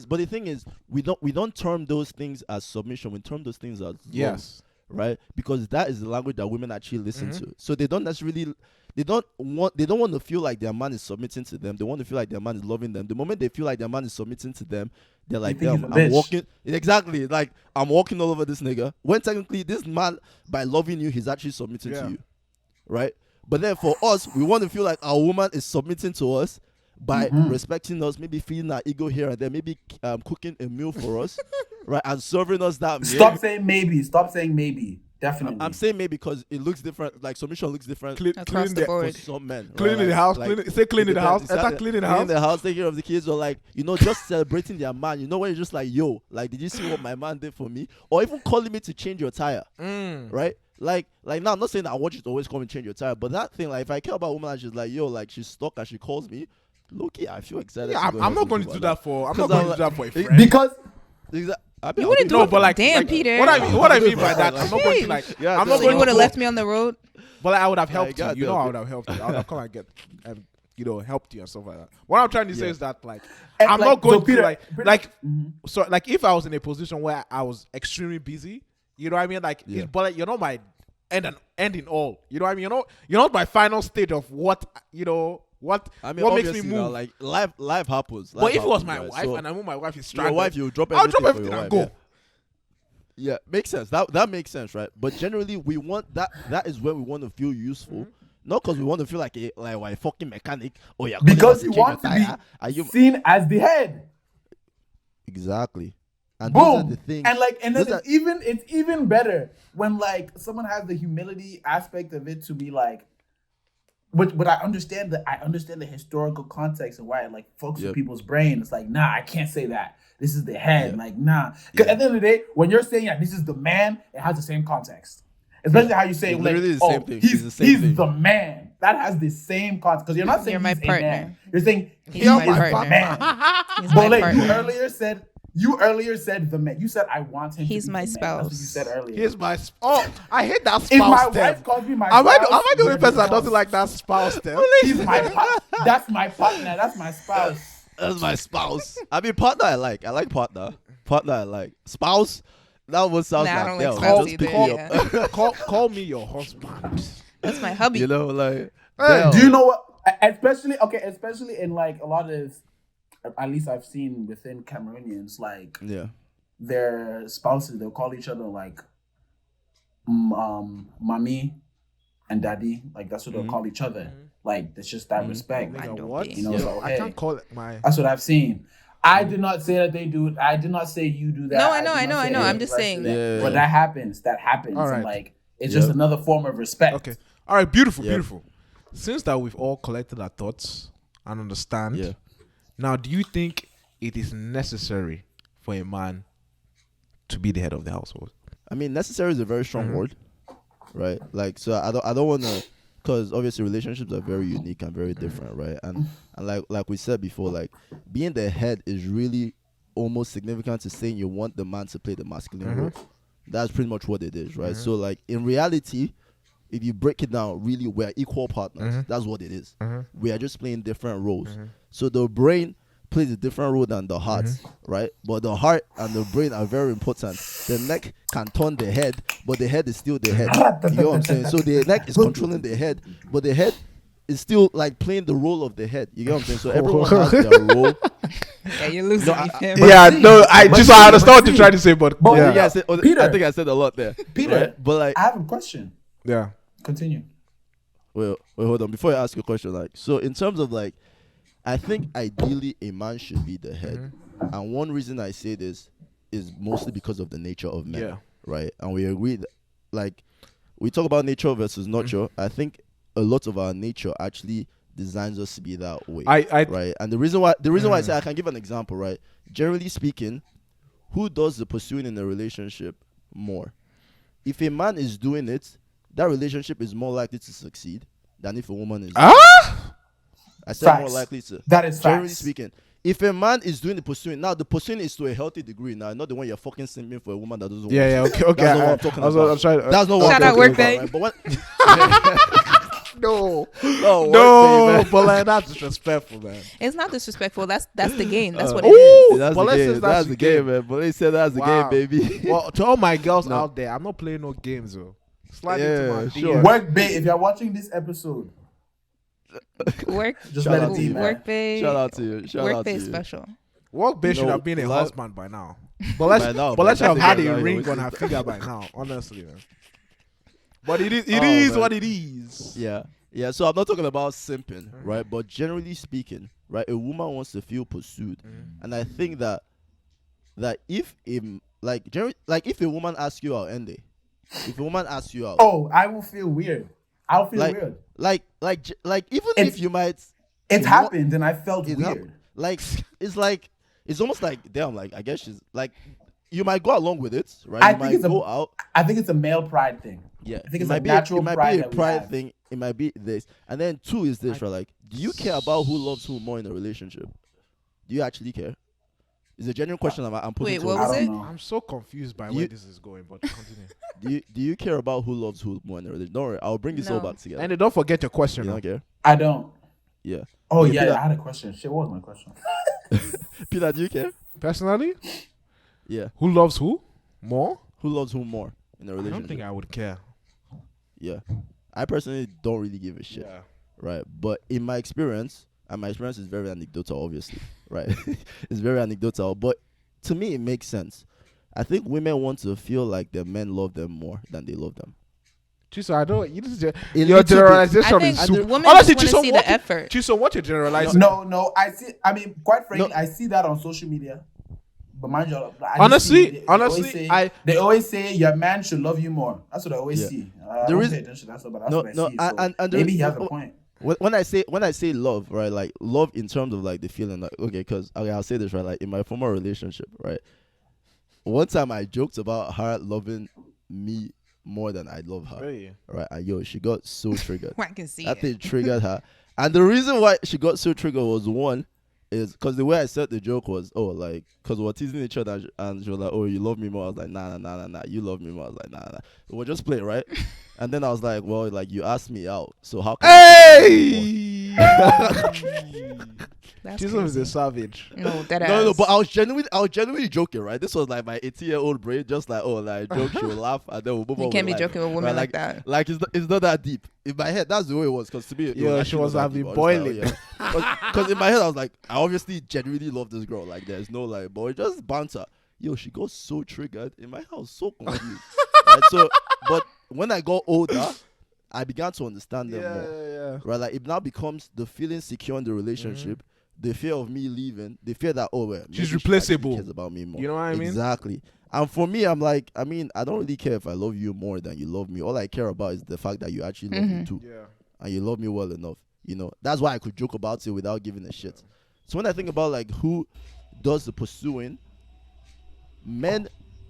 is, we don't term those things as submission. We term those things as love, Yes. right? Because that is the language that women actually listen to. So they don't necessarily, they don't want to feel like their man is submitting to them. They want to feel like their man is loving them. The moment they feel like their man is submitting to them, they're like, damn, I'm walking. Exactly. Like, I'm walking all over this nigga. When technically this man, by loving you, he's actually submitting to you. Right? But then for us, we want to feel like our woman is submitting to us by respecting us, maybe feeding our ego here and there, maybe cooking a meal for us, right? And serving us that meal. Stop saying maybe. Stop saying maybe. Definitely. I'm saying maybe because it looks different. Like submission looks different across the board. for some men. Cleaning the house. Cleaning the house. Cleaning the house. Taking care of the kids, or like, you know, just celebrating their man. You know, when you're just like, yo, like, did you see what my man did for me? Or even calling me to change your tire, right? Like now, I'm not saying that I want you to always come and change your tire, but that thing, like, if I care about a woman and she's like, yo, like, she's stuck and she calls me, look, I feel excited. Yeah, I'm not going to do that for. I'm not going to do that for a friend. Because you wouldn't do it, but like, damn, Peter. What I mean by that, I'm not going to like. Yeah, I'm not so going you would to have left me on the road. But like, I would have helped you. You know, I would have helped you. I would have come and get and helped you and stuff like that. What I'm trying to say is that like, I'm not going to so like if I was in a position where I was extremely busy, you know what I mean? Like, but like, you're not my end in all. You know what I mean? You're not my final stage of what What makes me move? Now, like life happens. But if it was my wife and I know my wife is stranded, your wife, you drop I'll everything, drop everything and go. Yeah, makes sense. That makes sense, right? But generally, we want that. That is where we want to feel useful, not because we want to feel like a fucking mechanic. Oh yeah, because you want to be seen as the head. Exactly. And boom. Those are the things. And then it's even better when like someone has the humility aspect of it to be like. But I understand the historical context and why it like fucks with people's brain. It's like, nah, I can't say that. This is the head. Like, nah. Because at the end of the day, when you're saying that this is the man, it has the same context. Especially how you say like, he's the man. That has the same context. Because you're not saying you're my partner. You're saying he's my partner. The man. He's my partner. You earlier said the man. You said I want him. He's to be my the spouse. Man. That's what you said earlier. He's my I hate that spouse. If my term. wife calls me my spouse, am I the only person that doesn't like that spouse term? He's my that's my partner. That's my spouse. That's my spouse. I mean, partner I like. I like partner. Partner I like. Spouse. That one sounds like that. Call me your husband. That's my hubby. You know, like. Do you know what? Especially in like a lot of, at least I've seen within Cameroonians, like their spouses, they'll call each other like mommy and daddy. Like that's what they'll call each other. Like it's just that respect. What? You know, so, I can't call it my. That's what I've seen. I did not say that they do it. I did not say you do that. No, I know. I'm just saying. But that happens. That happens. All right. And like it's just another form of respect. Okay. All right. Beautiful. Since that we've all collected our thoughts and understand. Yeah. Now, do you think it is necessary for a man to be the head of the household? I mean, necessary is a very strong word, right? Like, so I don't want to, because obviously relationships are very unique and very different, right? And like we said before, like being the head is really almost significant to saying you want the man to play the masculine role. That's pretty much what it is, right? So like in reality, if you break it down, really, we're equal partners. That's what it is. We are just playing different roles. So the brain plays a different role than the heart, right? But the heart and the brain are very important. The neck can turn the head, but the head is still the head. You know what I'm saying? So the neck is controlling the head, but the head is still like playing the role of the head. You get what I'm saying? So everyone has their role. Yeah, you're losing me, fam. I understand what you're trying to say, but Peter, I think I said a lot there. Peter, right? But like, I have a question. Yeah. Continue. Wait, hold on. Before I ask you a question, like, so in terms of like, I think ideally a man should be the head. And one reason I say this is mostly because of the nature of men, right? And we agree that, like, we talk about nature versus nurture. I think a lot of our nature actually designs us to be that way, right? And the reason why I say, I can give an example, right? Generally speaking, who does the pursuing in a relationship more? If a man is doing it, that relationship is more likely to succeed than if a woman is. I said facts. More likely to. That is generally facts. speaking. If a man is doing the pursuing, now the pursuing is to a healthy degree. Now, not the one you're fucking simping for a woman that doesn't. Okay. That's not what I'm talking about. That's not what Shout I'm out talking work, about. Right? But No, no, but like that's disrespectful, man. It's not disrespectful. That's the game. That's what Ooh, it is. That's but the let's game. say That's the game, man. But they said that's the Wow. game, baby. Well, to all my girls No. out there, I'm not playing no games, though. Slide Yeah, into my sure. DM. Work bae, if you're watching this episode, Work. just Shout let out it to be, you. man. Work pay. Shout out to you. Shout Work out to pay you. is special. Work bae You should know, have been a like- husband by now. But let's By now, but let's man. have had That's a the ring guy on who her always- finger by now, honestly, man. But it is man. what it is. Yeah. Yeah. So I'm not talking about simping, right? But generally speaking, right, a woman wants to feel pursued, and I think that if if a woman asks you out, Ende, if a woman asks you out, Oh, I will feel weird. I'll feel like, weird. like even It's- if you might, It you know, happened and I felt it weird. happened. Like it's almost like damn. Like I guess she's like, you might go along with it, right? I You think might it's go out. I think it's a male pride thing. Yeah, I think it's it a might be natural it might pride be a that we pride have. thing. It might be this, and then two is this, right? Like, do you care about who loves who more in a relationship? Do you actually care? It's a genuine question I'm putting. Wait, to what you. I was don't it? know. I'm so confused by You- where this is going, but continue. Do you care about who loves who more in a relationship? Don't worry, I'll bring this all No. back together. And don't forget your question. You now. don't care? I don't. Yeah. Oh Okay, yeah, Peter- I had a question. Shit, what was my question? Peter, do you care? Personally, Yeah. who loves who more? Who loves who more in a I relationship? don't think I would care. Yeah. I personally don't really give a shit. Yeah. Right. But in my experience, and my experience is very anecdotal, obviously. Right. It's very anecdotal. But to me, it makes sense. I think women want to feel like their men love them more than they love them. Chiso, I don't. You just, A your little bit. generalization I think is super. women Honestly, just want to see what the effort. Chiso, what you generalizing? No, I see. I mean, quite frankly, No. I see that on social media. But mind you, I just Honestly- see they honestly, always say, I- they always say your man should love you more. That's what I always Yeah. see. The I don't reason- pay attention. That's what I No, see. no, So and maybe he there- has a point. When I say love, right, like love in terms of like the feeling, like okay, because I'll say this, right, like in my former relationship, right, one time I joked about her loving me more than I love her, Hey. right, and yo, she got so triggered. I can see That it. thing triggered her, and the reason why she got so triggered was one is because the way I said the joke was, oh, like, because we're teasing each other, and she was like, oh, you love me more. I was like, nah, you love me more. I was like, nah. We're just playing, right? And then I was like, well, like, you asked me out, so how can Hey! That's Chiso is crazy. a savage. No, that No, ass. but I was genuinely joking, right? This was like my 18-year-old brain, just like, oh, like joke, she'll laugh, and then we'll move on. You can't be with life. joking with women Right, like that. Like it's not that deep. In my head, that's the way it was. Because to me, it Yo, was she actually was not that having deep. I was boiling. like, oh, yeah. Because in my head, I was like, I obviously genuinely love this girl. Like, there's no like, but it just banter. Yo, she got so triggered. In my house, so confused. Right? So, but when I got older, I began to understand them more. Yeah. Right, like it now becomes the feeling secure in the relationship, the fear of me leaving, the fear that well, maybe She's she actually replaceable. cares about me more. You know what I mean? Exactly. And for me, I'm like, I mean, I don't really care if I love you more than you love me. All I care about is the fact that you actually love me too, Yeah. and you love me well enough. You know, that's why I could joke about it without giving a shit. So when I think about like who does the pursuing, men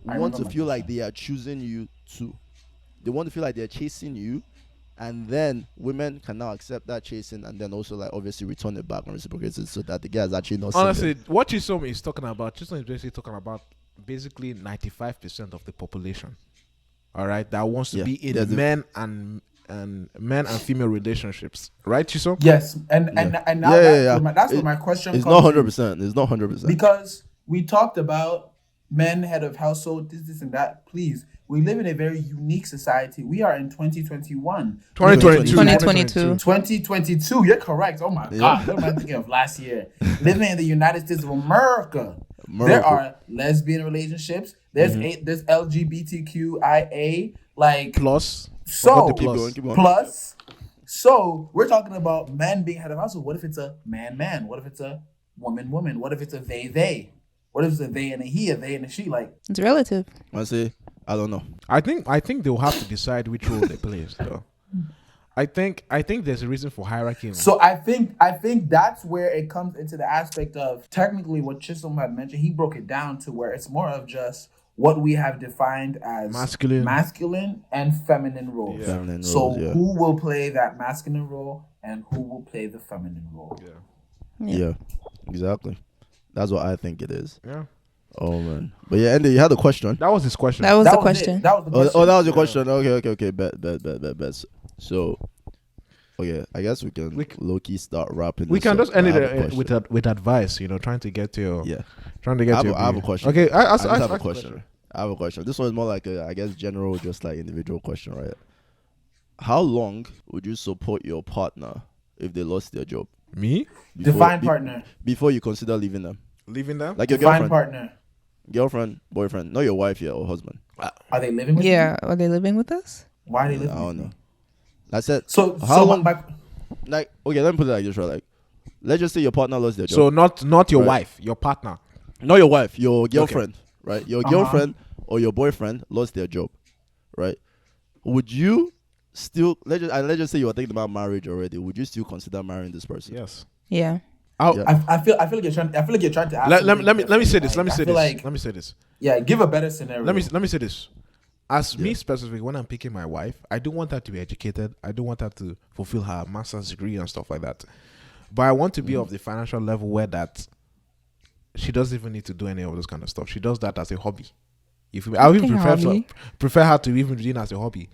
I want to remember feel my like they are choosing you too. They want to feel like they're chasing you, and then women can now accept that chasing, and then also like obviously return it back and reciprocate it, so that the guy is actually not. Honestly, what Chisom is talking about, Chisom is basically talking about basically 95% of the population. All right, that wants to Yeah, be in there's a- men and female relationships, right, Chisom? Yes, and now that's where my question It's comes not in. 100%. It's not 100%. Because we talked about men, head of household, this and that. Please, we live in a very unique society. We are in 2021. 2022. 2022. 2022, you're correct. Oh my God, what am I thinking of last year? Living in the United States of America. There are lesbian relationships. There's there's LGBTQIA, like Plus, so Keep going. plus. So we're talking about men being head of household. What if it's a man? What if it's a woman? What if it's a they? What if it's a they and a he, a they and a she? Like, It's relative. I say, I don't know. I think they'll have to decide which role they play. Though, I think there's a reason for hierarchy. so I think that's where it comes into the aspect of technically what Chisholm had mentioned. He broke it down to where it's more of just what we have defined as masculine and feminine roles. Yeah. Feminine So roles, yeah. who will play that masculine role and who will play the feminine role? Yeah, exactly. That's what I think it is. Yeah, Oh man, but yeah, Andy, you had a question. that was his question. That was That the was question. it. That was the question. Oh, that was your question. Okay. Bet. So, Okay, I guess we can low-key start wrapping. We this can up. just end I have a it question. with advice. Trying to get to your I have a question. Okay, I have a question. I have a question. This one is more like a, I guess, general, just like individual question, right? How long would you support your partner if they lost their job? Me? Define partner. Before you consider leaving them. Leaving them? Like your Define partner. Girlfriend, boyfriend, not your wife yet or husband. Are they living with you? Yeah, are they living with us? Why are they living I with don't know. you? I said, So how long? my Like, okay, let me put it like this, right? Like, let's just say your partner lost their job. So not your Right. wife, your partner. Not your wife, your girlfriend, right? Your Uh-huh. girlfriend or your boyfriend lost their job, right? Would you still let's just say you are thinking about marriage already? Would you still consider marrying this person? Yes. Yeah. I feel like you're trying to ask. Let me say this. Like, Let me say this. Yeah, give a better scenario. Let me say this. As me specifically, when I'm picking my wife, I don't want her to be educated. I don't want her to fulfill her master's degree and stuff like that. But I want to be of the financial level where that she doesn't even need to do any of this kind of stuff. She does that as a hobby. If I would even prefer her to even do it as a hobby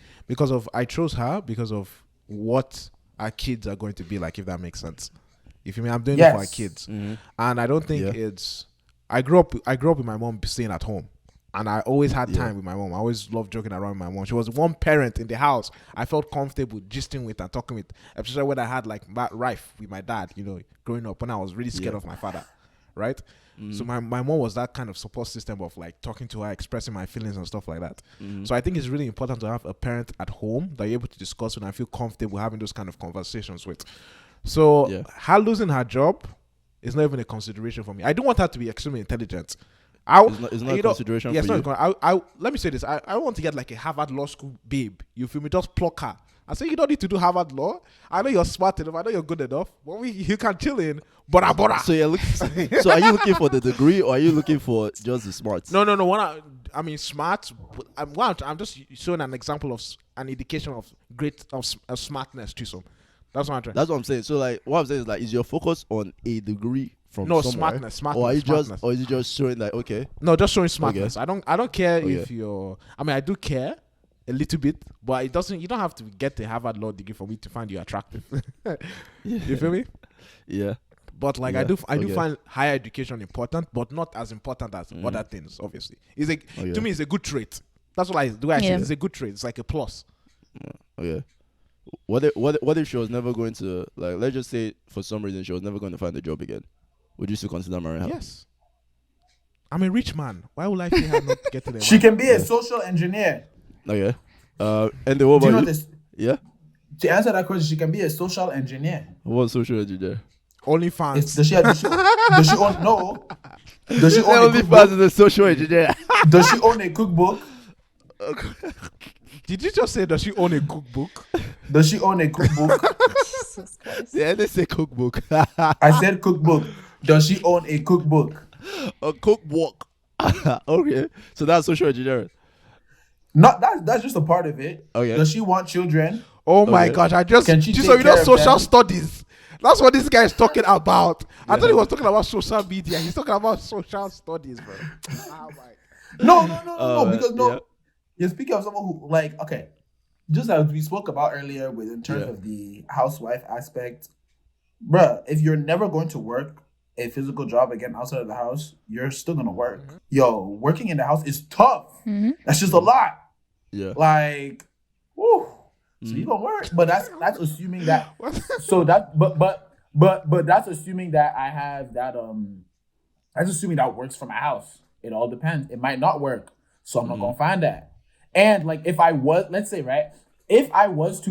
I chose her because of what our kids are going to be like, if that makes sense. If you mean, I'm doing it for our kids, and I don't think it's. I grew up with my mom staying at home. And I always had time with my mom. I always loved joking around with my mom. She was one parent in the house I felt comfortable gisting with and talking with, especially when I had like rife with my dad, growing up when I was really scared of my father, right? So my mom was that kind of support system of like talking to her, expressing my feelings and stuff like that. So I think it's really important to have a parent at home that you're able to discuss with and feel comfortable having those kind of conversations with. So her losing her job is not even a consideration for me. I don't want her to be extremely intelligent. It's not a consideration for you. Let me say this. I want to get like a Harvard Law School babe. You feel me? Just pluck her. I say you don't need to do Harvard Law. I know you're smart enough. I know you're good enough. But you can chill in. Bora. So so are you looking for the degree or are you looking for just the smarts? No. I mean smart. I'm just showing an example of an indication of of smartness to some. That's what I'm trying. That's what I'm saying. So like, what I'm saying is like, is your focus on a degree from somewhere? Smartness. Or are you or is it just showing like, okay? No, just showing smartness. I don't care if Okay. you're. I mean, I do care a little bit, but it doesn't. You don't have to get a Harvard Law degree for me to find you attractive. You feel me? Yeah. But like, Yeah. I do Okay. find higher education important, but not as important as other things. Obviously, to me, it's a good trait. That's what I do. I say it's a good trait. It's like a plus. Okay. What if she was never going to, like, let's just say for some reason she was never going to find a job again? Would you still consider marrying her? Yes. I'm a rich man. Why would I say her not getting a She man? can be a social engineer. Okay. And then what Do you about know you? this? Yeah. To answer that question, she can be a social engineer. What social engineer? OnlyFans. Does she own? No. Does she own a Only cookbook? fans is a social engineer. Does she own a cookbook? Did you just say does she own a cookbook? Does she own a cookbook? Jesus Christ. Yeah, they say cookbook. I said cookbook. Does she own a cookbook? A cookbook. Okay. So that's social engineering. Not that's just a part of it. Okay. Does she want children? Oh my Okay. gosh! I just Can she so take you know care of social them? studies. That's what this guy is talking about. I thought he was talking about social media. He's talking about social studies, bro. Oh my. No. Because yeah. you're speaking of someone who, like, okay, just as we spoke about earlier with in terms of the housewife aspect, bruh, if you're never going to work a physical job again outside of the house, you're still gonna work. Yo, working in the house is tough. That's just a lot. Yeah. Like, whew. So you gonna work, but that's assuming that. So that, but that's assuming that I have that. That's assuming that works for my house. It all depends. It might not work, so I'm not gonna find that. And like, if I was, let's say, right, if I was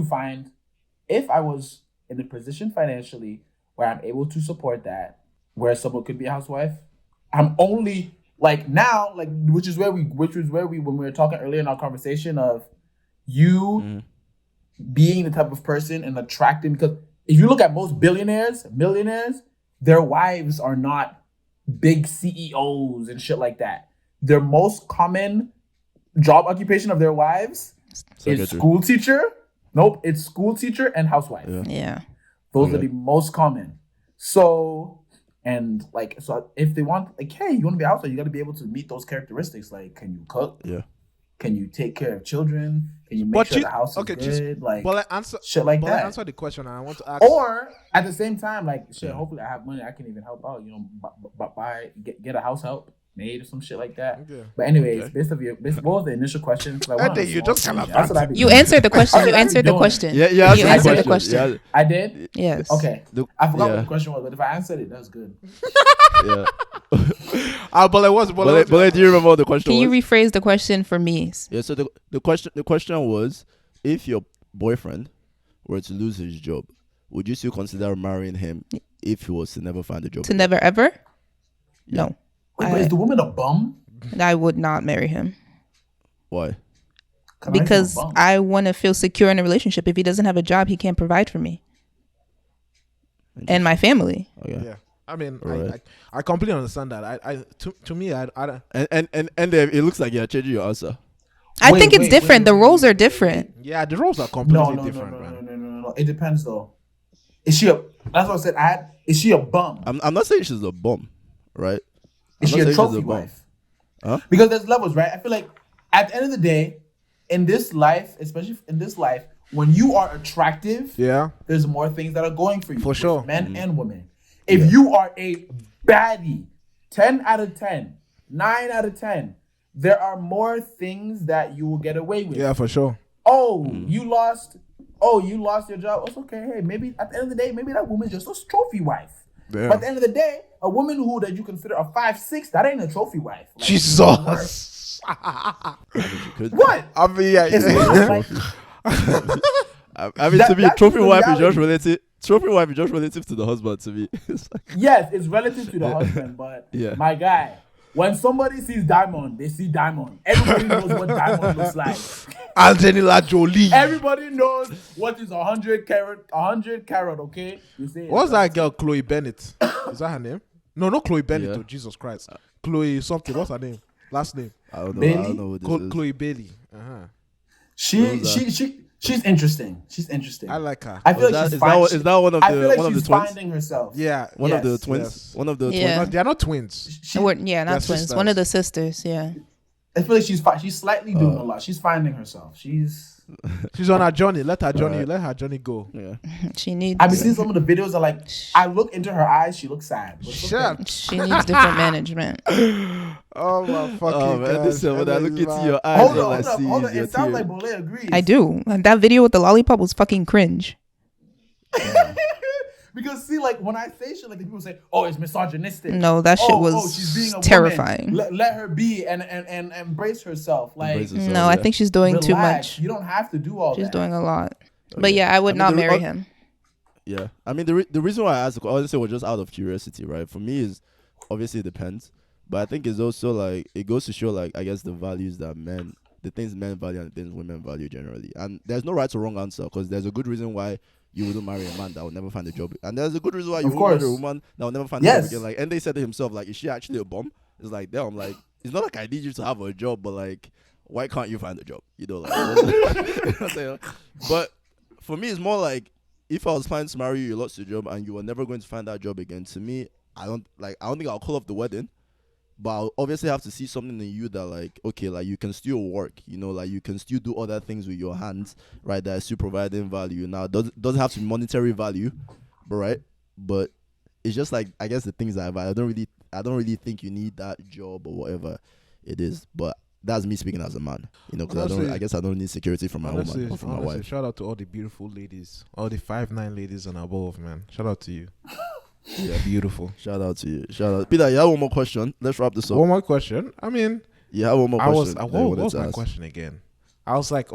in a position financially where I'm able to support that, where someone could be a housewife, I'm only like now, like, which was where we when we were talking earlier in our conversation of you being the type of person and attracting, because if you look at most millionaires, their wives are not big CEOs and shit like that. Their most common job occupation of their wives is school teacher. Nope, it's school teacher and housewife. Yeah. Those are the most common. So, and like, so if they want, like, hey, you want to be a housewife, you got to be able to meet those characteristics. Like, can you cook? Yeah. Can you take care of children? Can you make sure the house is good? Like, but answer shit like but that. answer the question, and I want to ask. Or at the same time, like, shit. Hopefully, I have money. I can even help out. You know, get a house help made or some shit like that. Okay. But anyways, what was the initial question? Like, you just kind of you answered the question. You answered the question. Yeah, you answered the question. Yeah. I did. Yes. Okay. I forgot what the question was, but if I answered it, that's good. Yeah. But do you remember what the question was? Can you rephrase the question for me? Yeah. So the question was, if your boyfriend were to lose his job, would you still consider marrying him if he was to never find a job? To never ever? Yeah. No. Wait, but is the woman a bum? I would not marry him. Why? Because I want to feel secure in a relationship. If he doesn't have a job, he can't provide for me and my family. Okay. Yeah. I mean, I completely understand that. To me, I don't. And it looks like you're changing your answer. I think it's different. The roles are different. Yeah, the roles are completely different. No. It depends though. Is she that's what I said. Is she a bum? I'm not saying she's a bum, right? Is she a trophy wife? Huh? Because there's levels, right? I feel like at the end of the day, in this life, especially in this life, when you are attractive, there's more things that are going for you. For sure. Men and women. If you are a baddie, 10 out of 10, 9 out of 10, there are more things that you will get away with. Yeah, for sure. You lost your job. It's okay. Hey, maybe at the end of the day, maybe that woman's just a trophy wife. Yeah. But at the end of the day, a woman that you consider a 5'6", that ain't a trophy wife. Like, Jesus. What? I mean, yeah. I mean, to me, trophy wife is just relative. Trophy wife is just relative to the husband. To me, yes, it's relative to the husband. But my guy, when somebody sees diamond, they see diamond. Everybody knows what diamond looks like. Angelina Jolie. Everybody knows what is 100 carat. Okay. You say what's that girl? Chloe Bennett. Is that her name? No, not Chloe Bennett. Oh, Jesus Christ. Chloe something. What's her name? Last name? I don't know. I don't know what this is. Chloe Bailey. She's interesting. She's interesting. I like her. I feel like she's fine. Is that one of the I feel like one of she's the twins? finding herself. Yeah. One of the twins. Yes. One of the Yeah. twins. No, they are not twins. Not twins. sisters. One of the sisters. Yeah. I feel like she's slightly doing a lot. She's finding herself. She's on her journey. Let her journey go. Yeah. She needs. I've been seeing some of the videos. Are like, I look into her eyes. She looks sad. Shut. She needs different management. Oh my fucking god! Listen, when I look into your eyes, hold on. It sounds like Bole agrees. I do. That video with the lollipop was fucking cringe. Because see, like when I say shit, like the people say, "Oh, it's misogynistic." No, that shit was she's being a terrifying. Let her be and embrace herself. Like, no, I think she's doing too much. You don't have to do all that. She's doing a lot. But yeah, I would not marry him. Yeah, I mean the reason why I asked, I was say was just out of curiosity, right? For me, is obviously it depends, but I think it's also like it goes to show like I guess the values that the things men value and the things women value generally, and there's no right or wrong answer because there's a good reason why you wouldn't marry a man that will never find a job, and there's a good reason why you wouldn't marry a woman that will never find a job again. Like, and they said to himself, like, is she actually a bum? It's like, damn, like, it's not like I need you to have a job, but like, why can't you find a job? You know, like, you know what I'm saying? But for me, it's more like if I was planning to marry you, you lost your job, and you were never going to find that job again. To me, I don't think I'll call off the wedding. But I'll obviously have to see something in you that like, okay, like you can still work, you know, like you can still do other things with your hands, right? That is still providing value. Now, doesn't have to be monetary value, but right? But it's just like, I guess the things that I value. I don't really think you need that job or whatever it is. But that's me speaking as a man, you know, because I guess I don't need security from my woman or from my wife. Shout out to all the beautiful ladies, all the 5'9" ladies and above, man. Shout out to you. Yeah, beautiful. Shout out to you. Shout out. Peter, you have one more question. Let's wrap this up. One more question. I mean, you have one more question. What was my question again? I was like,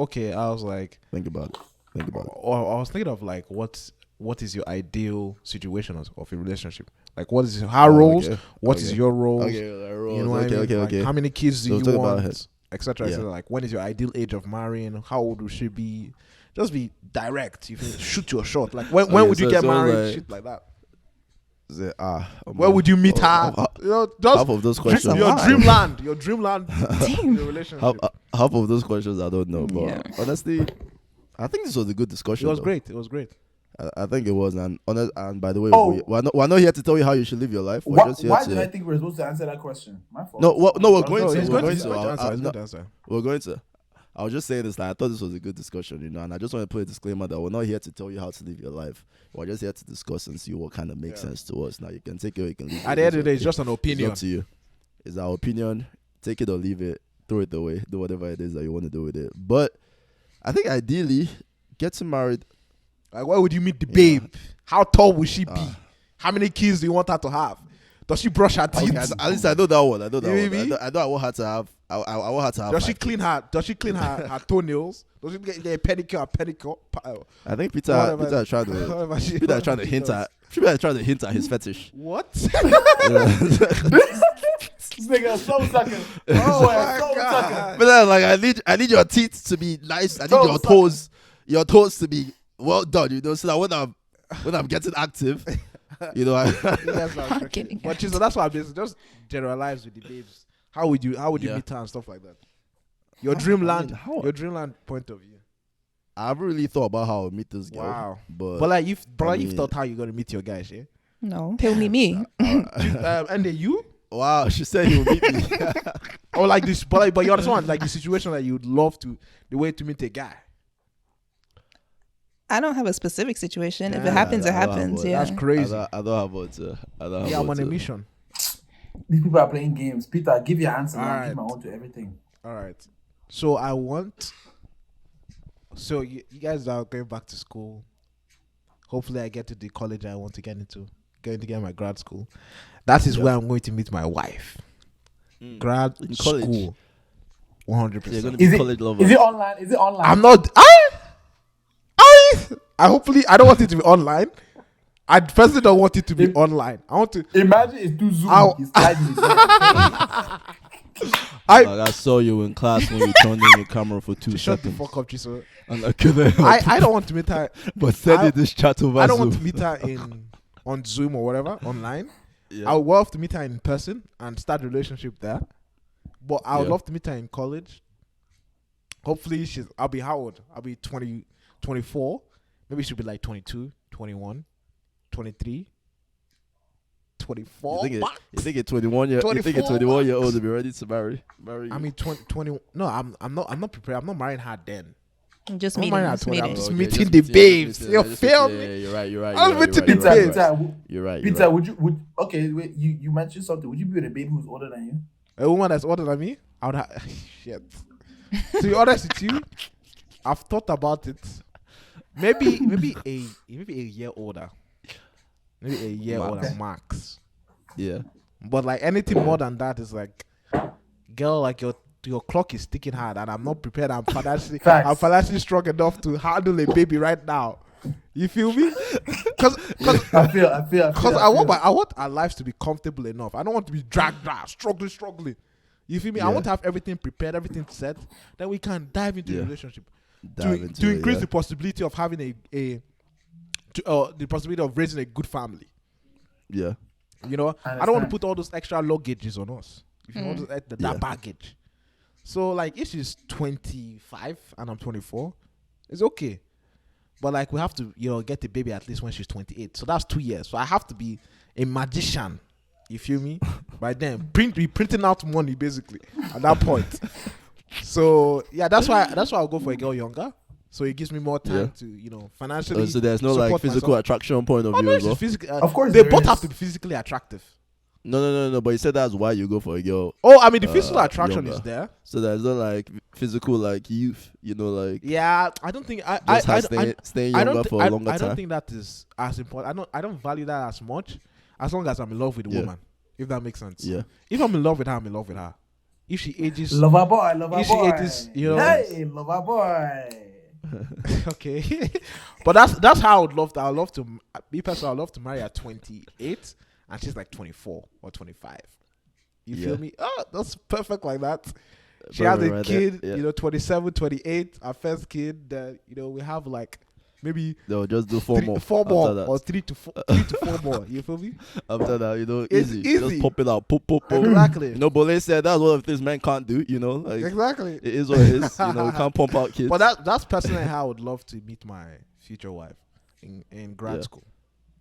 think about it. Or I was thinking of like, what is your ideal situation of a relationship? Like, what is her roles? Okay. What is your role? Okay, roles. You know okay. How many kids do you want? Etc. Yeah. Like, when is your ideal age of marrying? How old will she be? Just be direct. You can shoot your shot. Like, when would you get married? Like, shit like that. Where would you meet her? Half of those questions. Your dreamland. Your relationship. Half of those questions I don't know, but honestly, I think this was a good discussion. It was great. I think it was, and by the way, we're not here to tell you how you should live your life. We're just here why did I think we were supposed to answer that question? My fault. We're going to. It's good answer. We're going to. I was just saying this. Like, I thought this was a good discussion, you know, and I just want to put a disclaimer that we're not here to tell you how to live your life. We're just here to discuss and see what kind of makes sense to us. Now, you can take it or you can leave it. At the end of the day, it's just an opinion. It's up to you. It's our opinion. Take it or leave it. Throw it away. Do whatever it is that you want to do with it. But I think ideally, getting married. Like, where would you meet the babe? How tall will she be? How many kids do you want her to have? Does she brush her teeth? Okay, at least I know that one. I know that You one. mean me? I know I want her to have. I want her to have. Does she 5 clean kids. her? Does she clean her toenails? Does she get a pedicure? I think Peter Whatever. is trying to. Whatever she- Peter is trying to she hint does. at. Peter is trying to hint at his fetish. What? This nigga is so sucker. Oh my so God. sucker. But then, like, I need your teeth to be nice. I need your toes to be well done. You know, so that when I'm getting active, you know, Yes, I'm joking. Kidding. But so that's why I'm just generalize with the babes. How would you Yeah. meet her and stuff like that? Your dreamland, how- your dreamland point of view. I haven't really thought about how I meet this girl. Wow. But But like you've mean- thought how you're gonna meet your guys, yeah? No, he'll meet me. And then you? wow, she said he would meet me. Or like this, but you understand like the situation that you would love to, the way to meet a guy. I don't have a specific situation. If Yeah, it happens, it I don't have happens. one. Yeah. That's crazy. I don't have what to. I don't have Yeah, I'm what on a to- mission. These people are playing games. Peter, give your answer. All Man. right. Give my own to everything. All right. So I want. So you guys are going back to school. Hopefully, I get to the college I want to get into. Going to get my grad school. That is where I'm going to meet my wife. Grad In college? school. 100%. You're gonna be Is it, college lover. is it online? Is it online? I'm not. I hopefully I don't want it to be online. I personally don't want it to be online. I want to. Imagine it's through Zoom. Ow. He's sliding his I saw you in class when you turned in your camera for 2 Shut the seconds. fuck up, Chiso. And I couldn't help I don't want to meet her. but send I- it this chat over I don't Zoom. want to meet her on Zoom or whatever online. Yeah. I would love to meet her in person and start a relationship there. But I would Yeah. love to meet her in college. Hopefully I'll be how old? I'll be 20, 24. Maybe she'll be like 22, 21, 23, 24. You think a 21 year 24 year old will be ready to marry you? I mean 20. No, I'm not prepared. I'm not marrying her then. I'm just I'm meeting. marrying her at Just 20. I'm meeting. just Okay, meeting just the meeting- babes. just You meeting- feel yeah, me? you're right. You're right. I'm You're right, meeting you're the right, babes. you're right. Peter, You're right. Peter, You're right. okay, wait, you mentioned something. Would you be with a baby who's older than you? A woman that's older than me, I would have. Shit. To be honest with you, I've thought about it. Maybe a year older. Maybe a year Max. older max. Yeah. But like anything more than that is like, girl, like your clock is ticking hard, and I'm not prepared. I'm Facts. financially strong enough to handle a baby right now. You feel me? Because I feel. I want our lives to be comfortable enough. I don't want to be dragged, struggling. You feel me? I Yeah. want to have everything prepared, everything set. Then we can dive into a Yeah. relationship Dive to into it, increase yeah. the possibility of having the possibility of raising a good family. Yeah. You know, I don't want to put all those extra luggages on us. If you want that Yeah. baggage. So like, if she's 25 and I'm 24, it's okay. But like, we have to, get the baby at least when she's 28. So that's 2 years. So I have to be a magician. You feel me? By then, be printing out money basically at that point. So yeah, that's why I'll go for a girl younger. So it gives me more time to, financially. So there's no like support physical myself. attraction point of Oh, view no, as well. she's physical. Of course they there both is. have to be physically attractive. No. But you said that's why you go for a girl. Oh, I mean, the physical attraction younger. is there. So there's no like physical like youth. Like Yeah, I don't think staying I younger don't for a longer I don't time. think that is as important. I don't value that as much as long as I'm in love with the Yeah. woman. If that makes sense. Yeah. If I'm in love with her, I'm in love with her. If she ages, Lover boy. If she ages, Hey, lover boy. okay. But that's how I would love to. I would love to be personal. I would love to marry at 28, and she's like 24 or 25. You feel Yeah. me? Oh, that's perfect like that. She has a Right kid, there, yeah. 27, 28, our first kid. We have like maybe They'll just do four more. four after more that. or three to four more. You feel me? After that, It's easy. easy. Just pop it out. Pop. Exactly. Bole said that's one of the things men can't do. Like Exactly. it is what it is. We can't pump out kids. But that's personally how I would love to meet my future wife in grad Yeah. school.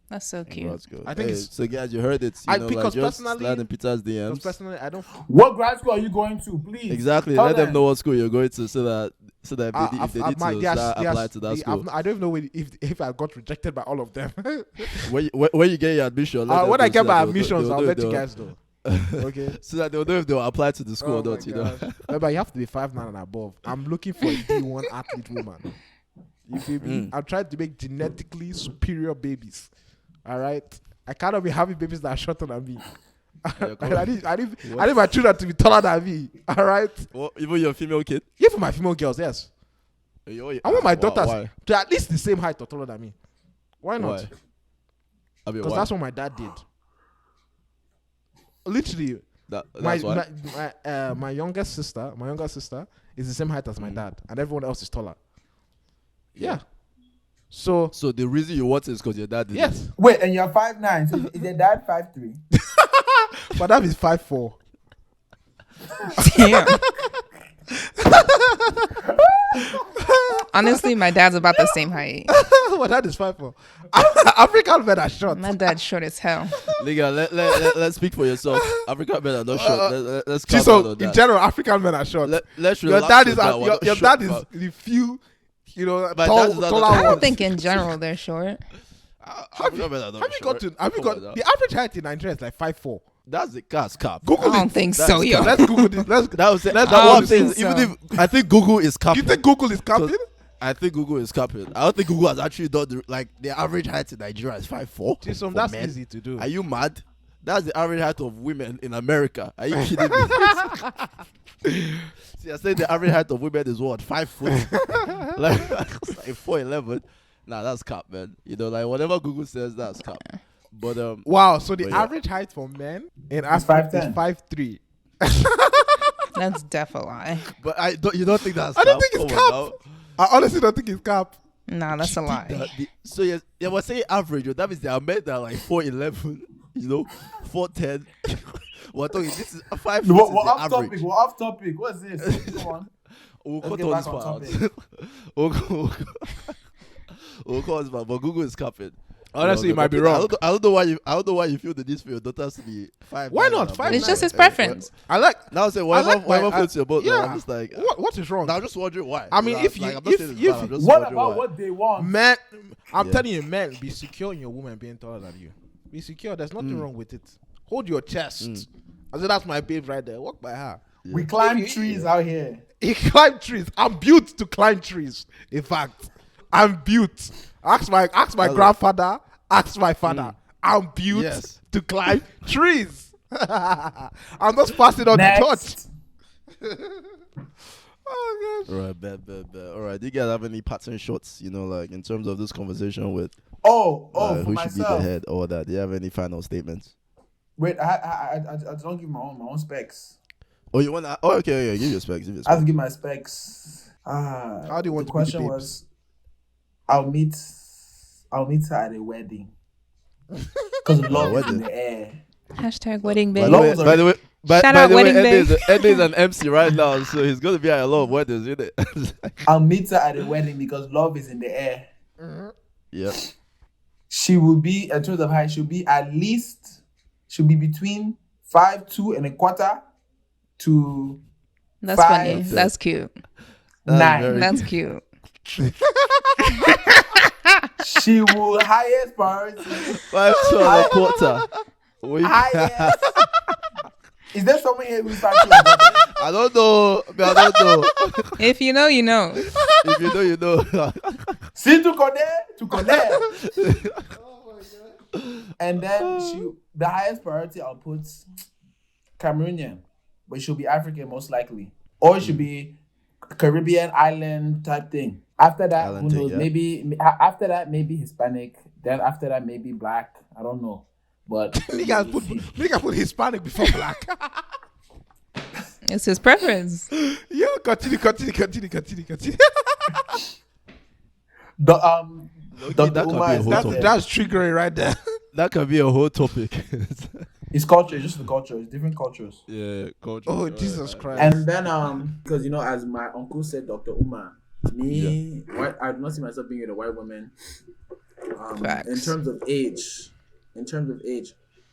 That's so cute. Let's go. I think Hey, it's- so guys, you heard it. Because just personally- slide in Peter's Because DMs. personally, I don't. What grad school are you going to? Please. Exactly. Tell Let them know what school you're going to, so that So that if they need to apply to that school. I don't even know if I got rejected by all of them. when you get your admission, when I get my admissions, I'll let you guys know. Okay. So that they'll know if they'll apply to the school or not, you know. But you have to be 5'9" and above. I'm looking for a D1 athlete woman. You feel me? I'm trying to make genetically superior babies. All right? I cannot be having babies that are shorter than me. I need my children to be taller than me. All right? Well, even your female kid? Yeah, for my female girls, yes. I want my daughters to at least the same height or taller than me. Why not? Because that's what my dad did. Literally, my younger sister is the same height as my dad, and everyone else is taller. Yeah. So the reason you want it is because your dad did yes. Wait, and you're 5'9", so is your dad 5'3"? My dad is 5'4". Damn. Honestly, my dad's about the same height. My dad is 5'4". African men are short. My dad's short as hell. Nigga, let's speak for yourself. African men are not short. Let's calm so down on that. in general, African men are short. Let's your relax dad is your dad is the few, taller I don't ones. think in general they're short. Have you got the average height in Nigeria is like 5'4". That's the cast cap. Google I don't think so, yo. Let's Google this. That's what I I'm saying. think Even so. if I think Google is capping. You think Google is capping? I think Google is capping. I don't think Google has actually done the average height in Nigeria is 5'4". Jason, that's easy to do. Are you mad? That's the average height of women in America. Are you kidding me? See, I said the average height of women is what, 5 foot? like 4'11". Nah, that's cap, man. You know, like whatever Google says, that's cap. But wow, so the average height for men in Africa is 5'3". That's def a lie. But you don't think that's I cap? don't think it's cap. I honestly don't think it's cap. Nah, that's a lie. So yes, we're saying average. That means there are men that are like 4'11", you know, 4'10". We're talking. This is 5 feet. We're is the off average. topic. We're off topic. What's this? Come on. We'll Let's cut get all back this on part out. topic. We'll cut this part, but Google is capping. Honestly, you might be wrong. I don't know why you feel the need for your daughters to be 5'9". Why not? 5'9". It's just his preference. I like. Now say whatever floats your boat. Yeah. I'm just like, what is wrong? now I'm just wondering why. I mean, if What about what they want? men, I'm telling you, men, be secure in your woman being taller than you. Be secure. There's nothing wrong with it. Hold your chest. I said, that's my babe right there. Walk by her. Yeah. We climb trees out here. He climbed trees. I'm built to climb trees. In fact, I'm built. Ask my grandfather. Ask my father. I'm built to climb trees. I'm just passing on the torch. Oh gosh. All right, bet. All right, do you guys have any pattern shots? You know, like in terms of this conversation with For who myself. should be the head or that? Do you have any final statements? Wait, I don't give my own specs. Oh, you want? Oh, okay. Give your specs. I have to give my specs. How do you want the to be question the was, I'll meet her at a wedding. Because love is in the air. Hashtag wedding By baby. the way, Shout out wedding babe. Eddie is an MC right now, so he's going to be at a lot of weddings, isn't it? I'll meet her at a wedding because love is in the air. Yep. She will be, in terms of height, she'll be between 5'2" and a quarter to That's 5'9". funny. That's cute. That's cute. She will highest priority. 5'2" and a quarter. Highest. Is there someone here who's 5'2"? I don't know. If you know, you know. If you know, you know. See to connect. Oh my god. And then the highest priority I'll put Cameroonian, but she'll be African most likely, or she'll be Caribbean island type thing. After that, Island who knows? thing, yeah. Maybe after that, maybe Hispanic. Then after that, maybe black. I don't know, but nigga put Hispanic before black. It's his preference. Yeah, continue. Dr. Umar is That's triggering right there. That can be a whole topic. It's culture. It's just the culture. It's different cultures. Yeah, culture. Oh, Jesus Christ. And then because as my uncle said, Dr. Umar, I do not see myself being with a white woman. Facts. In terms of age,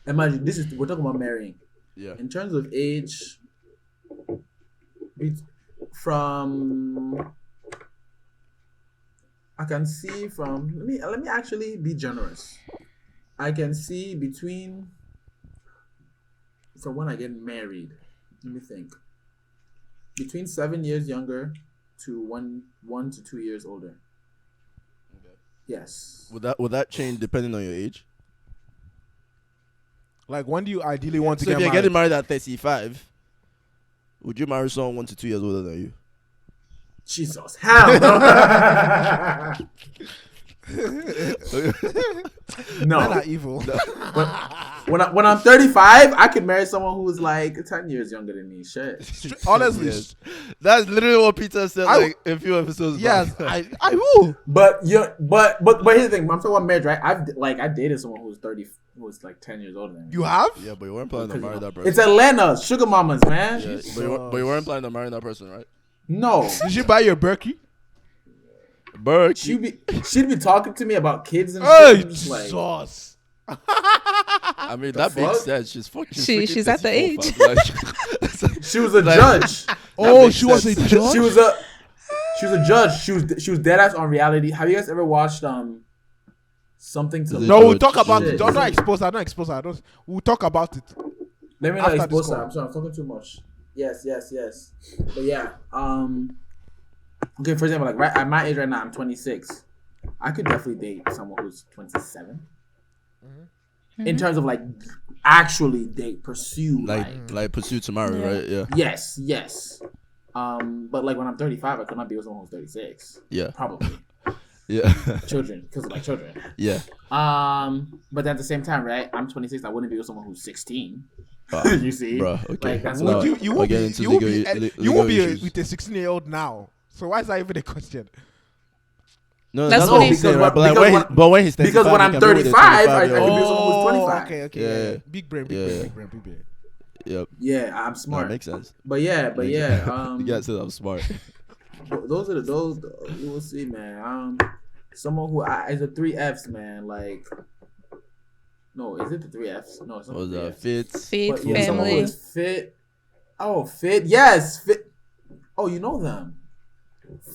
imagine we're talking about marrying. Yeah. In terms of age, from I can see from let me actually be generous. I can see between from when I get married. Let me think. Between 7 years younger to 1 to 2 years older. Okay. Yes. Would that change depending on your age? Like, when do you ideally want to So get if you're married? getting married at 35, would you marry someone 1 to 2 years older than you? Jesus, hell no. No. Men are evil. When I'm 35, I could marry someone who's like 10 years younger than me. Shit. Honestly, Yes. That's literally what Peter said like a few episodes yes, back. I will. But here's the thing. I'm talking about marriage, right? I dated someone who was 30, who was like 10 years older than me. You have? Yeah, but you weren't planning to marry that person. It's Atlanta, sugar mamas, man. Yeah, but you weren't planning to marry that person, right? No. Did you buy your Berkey? Burke. She'd be talking to me about kids and Hey, shit. Just like, sauce. I mean, that fuck? makes sense. She's fucking. She's at the 34, age. fam. Like, she was a judge. Oh, makes she was a sense. judge? She was a judge. She was dead ass on reality. Have you guys ever watched something to Is it No, judge? we'll talk about Shit. it. Don't expose her. Don't expose her. We'll talk about it. Let me not After expose this her. call. I'm sorry, I'm talking too much. Yes. But yeah. Okay, for example, like right at my age right now, I'm 26. I could definitely date someone who's 27. Mm-hmm. In terms of like actually pursue like pursue tomorrow, right? Yeah. Yes. But like when I'm 35, I could not be with someone who's 36. Yeah. Probably. Yeah. Children, because of my children. Yeah. But at the same time, right? I'm 26. I wouldn't be with someone who's 16. You see, Bro, okay. Like, that's No, what You won't get be, into you won't legal- be, le- you won't be legal issues. with a 16-year-old now. So why is that even a question? No, That's that's what what he he's saying, said. right? But like Because when he's 35, because when he I'm can be with a 35, I can 25-year-old. be with someone who's 25. Okay. Yeah. Big brain. Yep. Yeah, I'm No, smart. it makes sense. But yeah. You guys said I'm smart. Those you will see, man. Someone who is the 3 Fs, man. Like, no, is it the 3 Fs? No, it's not. What was the 3 that? Fs. Fits. Feed But yeah, someone who family. is fit. Oh, fit. Yes, fit. Oh, you know them.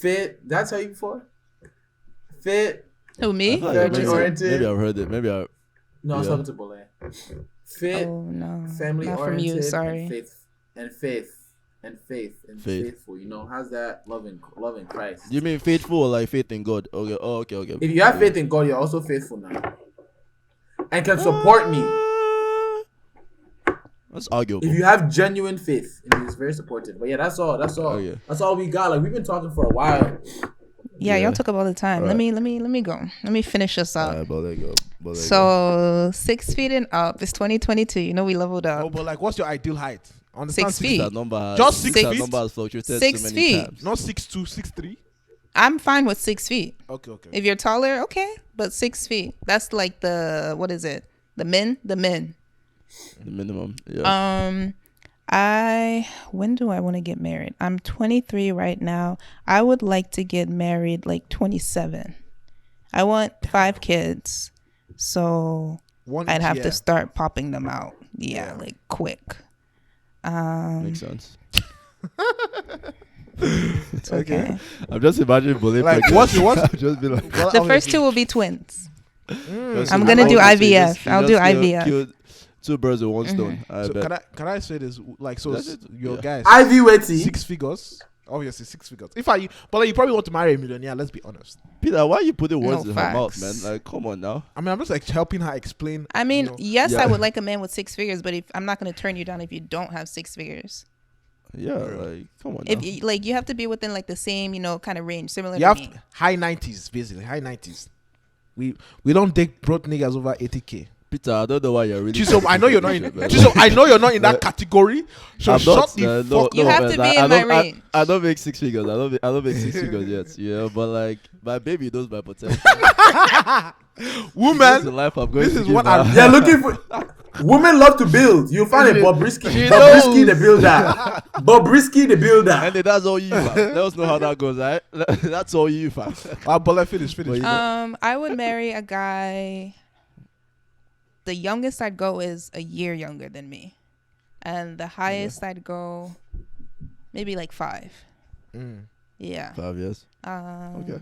Fit. Did I tell you before? Fit. Who, me? I thought Family maybe- oriented. Maybe I've heard it. No, I was Yeah. talking to Bole. Fit. Oh no, Family not from oriented. you. Sorry. And faith. Faithful. You know, how's that loving Christ? You mean faithful or like faith in God? Okay. Oh, okay. If you have faith in God, you're also faithful now, and can support me. That's arguable. If you have genuine faith, and it's very supportive. But yeah, that's all. yeah. That's all we got. Like we've been talking for a while. Yeah, Yeah. y'all talk about the time. Right. Let me go. Let me finish this up. Alright, but there you go. So 6 feet and up. It's 2022. You know we leveled up. Oh, but like, what's your ideal height? Understand 6 feet. That number has, Just 6 that feet? number has fluctuated 6 so many feet. times. Not 6'2", 6'3"? I'm fine with 6 feet. Okay. If you're taller, okay, but 6 feet. That's like the what is it? The men. The minimum. Yeah. When do I want to get married? I'm 23 right now. I would like to get married like 27. I want 5 kids, so One I'd have year. to start popping them out. Yeah, like quick. Makes sense. It's okay. I'm just imagining bullying. Like, what's just be like, Well, The obviously- first 2 will be twins. just- I'm gonna I do would say IVF. just- I'll just do kill- IVF. kill 2 birds with 1 stone. I So bet. can I say this? Like, so That's it. your Yeah. guys, Ivy Wetty. 6 figures. Obviously, 6 figures. But like, you probably want to marry a millionaire. Let's be honest. Peter, why you putting words No in her mouth, facts. man? Like, come on now. I mean, I'm just like helping her explain. I mean, you know. yes, Yeah. I would like a man with 6 figures, but if I'm not going to turn you down if you don't have 6 figures. Yeah, like, come on If now. you, like, you have to be within like the same, kind of range, similar You to have me. high 90s, basically high 90s. We don't date broke niggas over 80K. Peter, I don't know why you're really. Chisom, I know you're not in. Man. Chisom, I know you're not in that category. So I'm shut not, the no, fuck. You no, have man, to be I in my don't- range. I don't make 6 figures. I don't make 6 figures yet. Yeah, but like my baby knows my potential. This is the Woman, life I'm going this to is give what her. I'm- They're looking for. Women love to build. You'll find a Bobrisky. She Bobrisky the knows. builder. Bobrisky the builder. And then that's all you, fam. Let us know how that goes, right? That's all you, fam. but let finish. But you know- I would marry a guy. The youngest I'd go is a year younger than me, and the highest I'd go, maybe like 5. Mm. Yeah. 5 years. Um, Okay.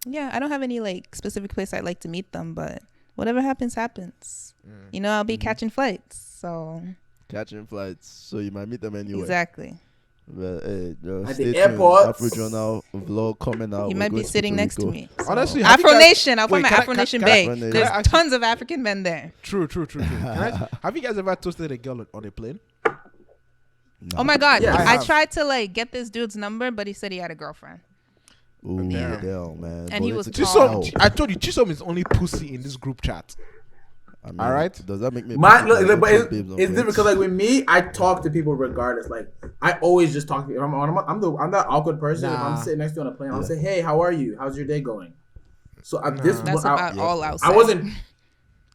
Yeah, I don't have any like specific place I'd like to meet them, but whatever happens, happens. You know, I'll be catching flights, so. Catching flights, so you might meet them anyway. Exactly. But hey, At stay the tuned. airport. Afro Journal vlog coming out. You We're might going be to sitting Puerto next to Rico. me. So. Honestly, Afro Nation. I'm from Wait, Afro Nation can I- Bay. Afro Nation. There's Can I ask tons of African men there. True. Have you guys ever toasted a girl on a plane? No. Oh my God. Yeah, I I have. tried to like get this dude's number, but he said he had a girlfriend. Ooh, Yeah. damn, man. And he But was it's a tall. cow. I told you, Chisom is only pussy in this group chat. I mean, All right. Does that make me? My, pussy look, but because it's, babes on it's planes? different because like with me, I talk to people regardless. Like I always just talk to people. I'm that awkward person. If I'm Nah. sitting next to you on a plane, I'll Yeah. say, "Hey, how are you? How's your day going?" So this That's I, about all I'll say.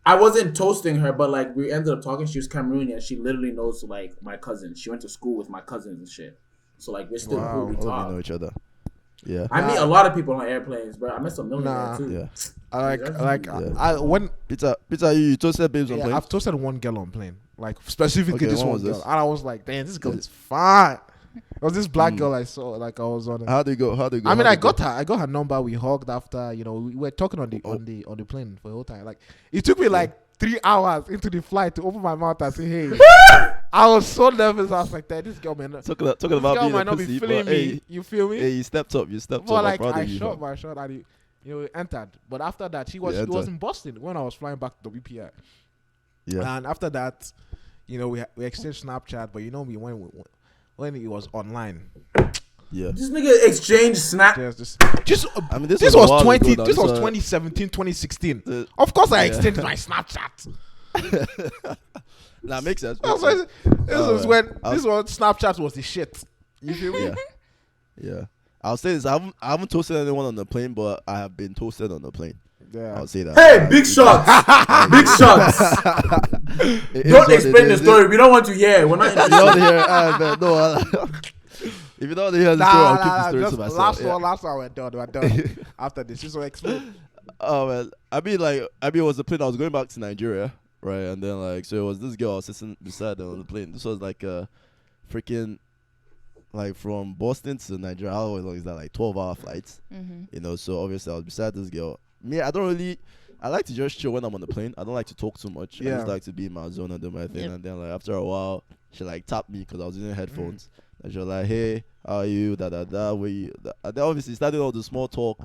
I wasn't toasting her, but like we ended up talking. She was Cameroonian. She literally knows like my cousins. She went to school with my cousins and shit. So like we're still cool. We All of talk. you know each other. Yeah. I meet a lot of people on airplanes, bro. I met some Nah. millionaires too. Yeah. When Peter, you toasted babes on yeah, planes? I've toasted one girl on plane, like specifically Okay, this when one was girl, this? and I was like, damn, this girl is fine. It was this black girl I saw, like I was on. How do you go? How do you go? I mean, How I do you got her. I got her number. We hugged after. You know, we were talking on the plane for the whole time. Like it took me like 3 hours into the flight to open my mouth and say, "Hey." I was so nervous. I was like, "Damn, this girl, man. Talking This about girl being might a not be pussy, feeling but me. hey, You feel me?" hey, you stepped up. You stepped But up. like I'm proud I of you, shot man. my shot and he, entered. But after that, she was You entered. in Boston when I was flying back to WPI. Yeah. And after that, we exchanged Snapchat. But when it was online, Yeah. This nigga exchanged snap. just I mean, this this was was a while ago 20. now. This was This was- 2017, 2016. Of course, I exchanged my Snapchat. Nah, makes sense. This makes sense. was when I was- Snapchat was the shit. You feel me? Yeah. Yeah. I'll say this. I haven't toasted anyone on the plane, but I have been toasted on the plane. Yeah. I'll say that. Hey, big shots. Big shots. It is Don't what it explain the is. story. We don't want to hear. We're not If you interested. don't hear, man, no. If you don't hear the story, I'll keep the story to just myself. Yeah. last one, we're done. After this, just explain. Oh man, I mean, it was the plane. I was going back to Nigeria, right? And then so it was this girl I was sitting beside her on the plane. This was like a freaking from Boston to Nigeria. How long is that? Like 12-hour flights. So obviously I was beside this girl. Me, I like to just chill when I'm on the plane. I don't like to talk too much. I just like to be in my zone and do my thing. And then after a while, she tapped me because I was using headphones. And she was like, "Hey, how are you? Where you?" And then obviously started all the small talk.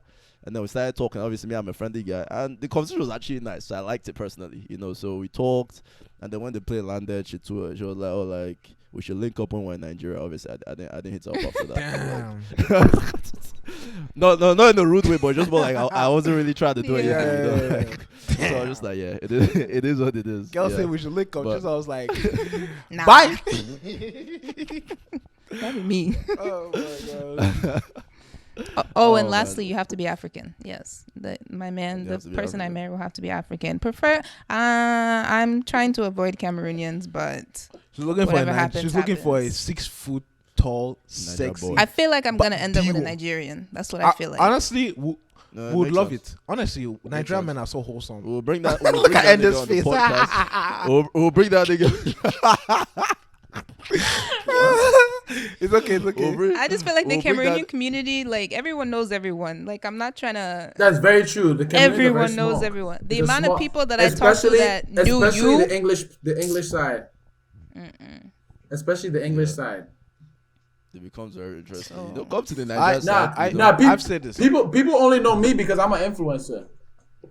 And then we started talking. Obviously, me, I'm a friendly guy. And the conversation was actually nice. So I liked it personally, So we talked. And then when the plane landed, she was like, "Oh, like, we should link up when we're in Nigeria." Obviously, I didn't hit her up after that. Damn. No, not in a rude way, but just more like I wasn't really trying to do anything. Yeah. So I was just like, yeah, it is what it is. Girl yeah. said we should link up. But- Just I was like, Nah. bye. That'd be me. Oh my god. And Oh, lastly, man. you have to be African. Yes, my man, You the have to be person I African. marry will have to be African. I'm trying to avoid Cameroonians, but She's looking Whatever happens, She's looking for a happens. 6 foot tall, sexy. boy. I feel like I'm But gonna end up with a you- Nigerian. That's what I feel like. Honestly, No, we would makes love sense. it. Honestly, Nigerian sense. men are so wholesome. We'll bring that. Look at Ender's face. We'll bring that nigga. It's okay. We'll bring- I just feel like the we'll bring Cameroonian that- community, like everyone knows everyone. Like I'm not trying to. That's very true. The Cameroonians are very Everyone knows small. everyone. The They're amount small. of people that I talked to that knew especially you. the English side. Especially the English side. It becomes very interesting. So- You don't come to the Nigeria Nah, side. you nah. know. I've said this. People only know me because I'm an influencer.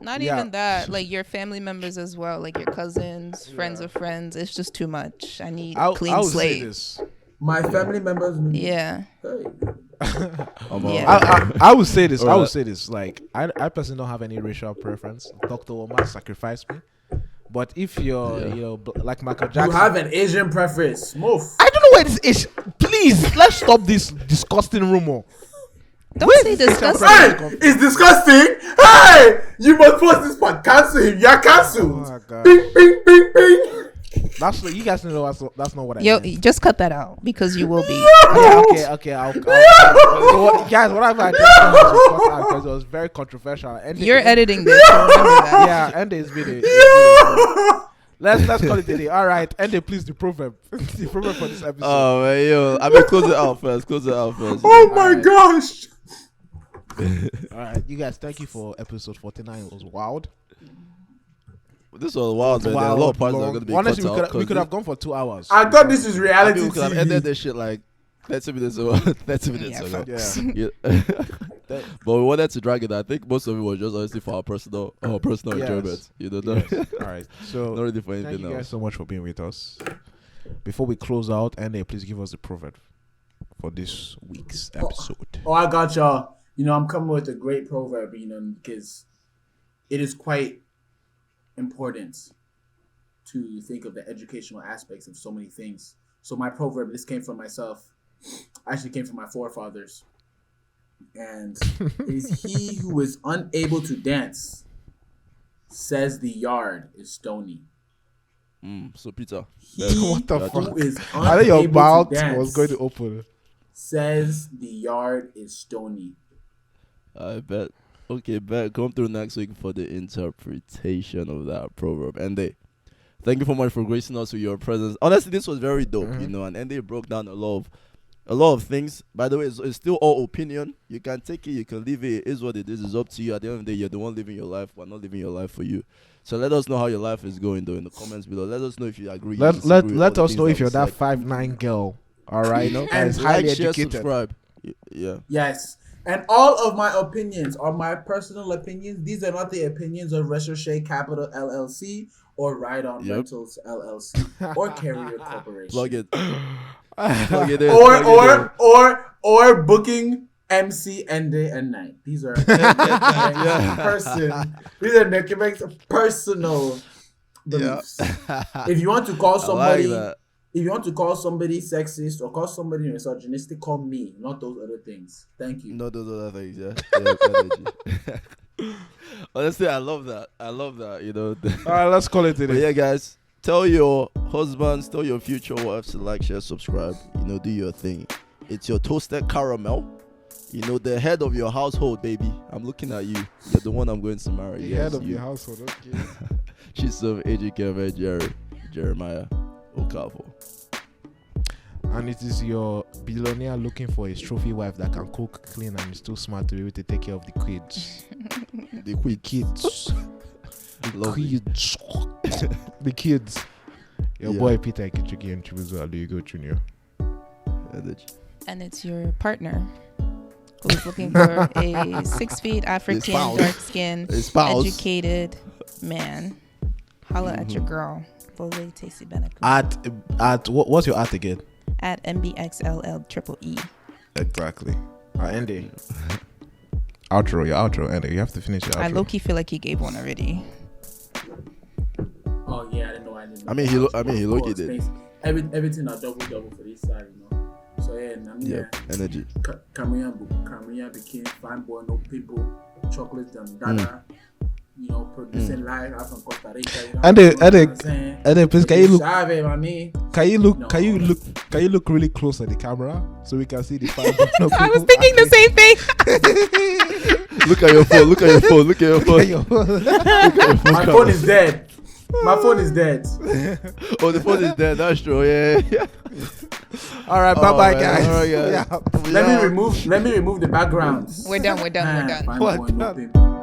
Not Yeah. even that. Like your family members as well. Like your cousins, friends of friends. It's just too much. I need clean I would say slate. this. My family members. Yeah. Hey. Yeah. I would say this. I Alright. would say this. Like I personally don't have any racial preference. Dr. Omar sacrificed me. But if you're like Michael You Jackson, have an Asian preference. Move. I don't know where this is. Please, let's stop this disgusting rumor. Don't say disgusting. Hey, it's disgusting. Hey, you must post this part. Cancel him. You're Oh cancelled. my god. Bing, bing, bing, bing. That's you guys know that's not what I Yo, meant. just cut that out because you will be. Okay. So what, guys, what I've because it was very controversial. And You're editing this. So remember that. Yeah, and it's video. Let's call it a day. All right, and please the proverb for this episode. Oh man, yo, I mean, close it out first. Oh my gosh. All right, you guys, thank you for episode 49. It was wild. This was wild, man. There are a lot of parts that are going to be honestly, cut out. we could have gone for 2 hours. I thought this was reality we could have TV. ended this shit like 30 minutes ago. 30 minutes ago. Yeah. But we wanted to drag it. I think most of it was just honestly for our personal enjoyment. You know that? All right. So not really for anything thank you guys else. so much for being with us. Before we close out, Andy, please give us the proverb for this week's episode. Oh, I got y'all. You know, I'm coming with a great proverb, you know, because it is quite important to think of the educational aspects of so many things. So my proverb, this came from myself, actually came from my forefathers. And it is he who is unable to dance says the yard is stony. So Peter, What the Who fuck? is I think your unable mouth to dance was going to open. says the yard is stony. I bet. Okay, bet. Come through next week for the interpretation of that proverb. And thank you so much for gracing us with your presence. Honestly, this was very dope, you know, and they broke down a lot of things. By the way, it's still all opinion. You can take it, you can leave it. It is what it is. It's up to you. At the end of the day, you're the one living your life. We're not living your life for you. So let us know how your life is going, though, in the comments below. Let us know if you agree. Let us know if you're that 5'9" girl. All right, you know, and and highly like, share, educated. subscribe. Yeah. Yes. And all of my opinions are my personal opinions. These are not the opinions of Recherche Capital LLC or Ride On Rentals LLC or Carrier Corporation. Plug it. Plug it in. Or Booking MC Day and Night. These are These are Nekimek's personal beliefs. If you want to call somebody if you want to call somebody sexist or call somebody misogynistic, call me, not those other things. Thank you. Not those other things, yeah. Honestly, I love that. You know. All right, let's call it But today. yeah, guys, tell your husbands, tell your future wives to like, share, subscribe. You know, do your thing. It's your toasted caramel. You know, the head of your household, baby. I'm looking at you. You're the one I'm going to marry. The Yes, head of you. your household. Okay. She's of AJ Jeremiah Okafor. And it is your billionaire looking for a trophy wife that can cook, clean, and is too smart to be able to take care of the kids. The quick Kids. Lovely. Kids. The kids. Your boy Peter Kichuki and Chibuzo Aluigo Jr. And it's your partner who's looking for a 6 feet African, dark-skinned, educated man. Holla at your girl. Bole Tasty Benaku. At what's your at again? At MBXLLEEE. Exactly. Andy. Outro, your outro, Andy. You have to finish your outro. I low-key feel like he gave one already. Oh yeah, I didn't know. I mean, he looked at it. Everything are double for this side, you know. So yeah, energy. Cameroon became fine boy, no people, chocolates and dada. You know, producing live out from Costa Rica. You know, And please, can you look really close at the camera so we can see the 5 people? I was thinking the same thing. Look at your phone. My phone is dead. Oh, the phone is dead. That's true. Yeah. All right, bye, guys. All right, guys. Yeah. Let me remove the backgrounds. We're done. Fine boy, no people.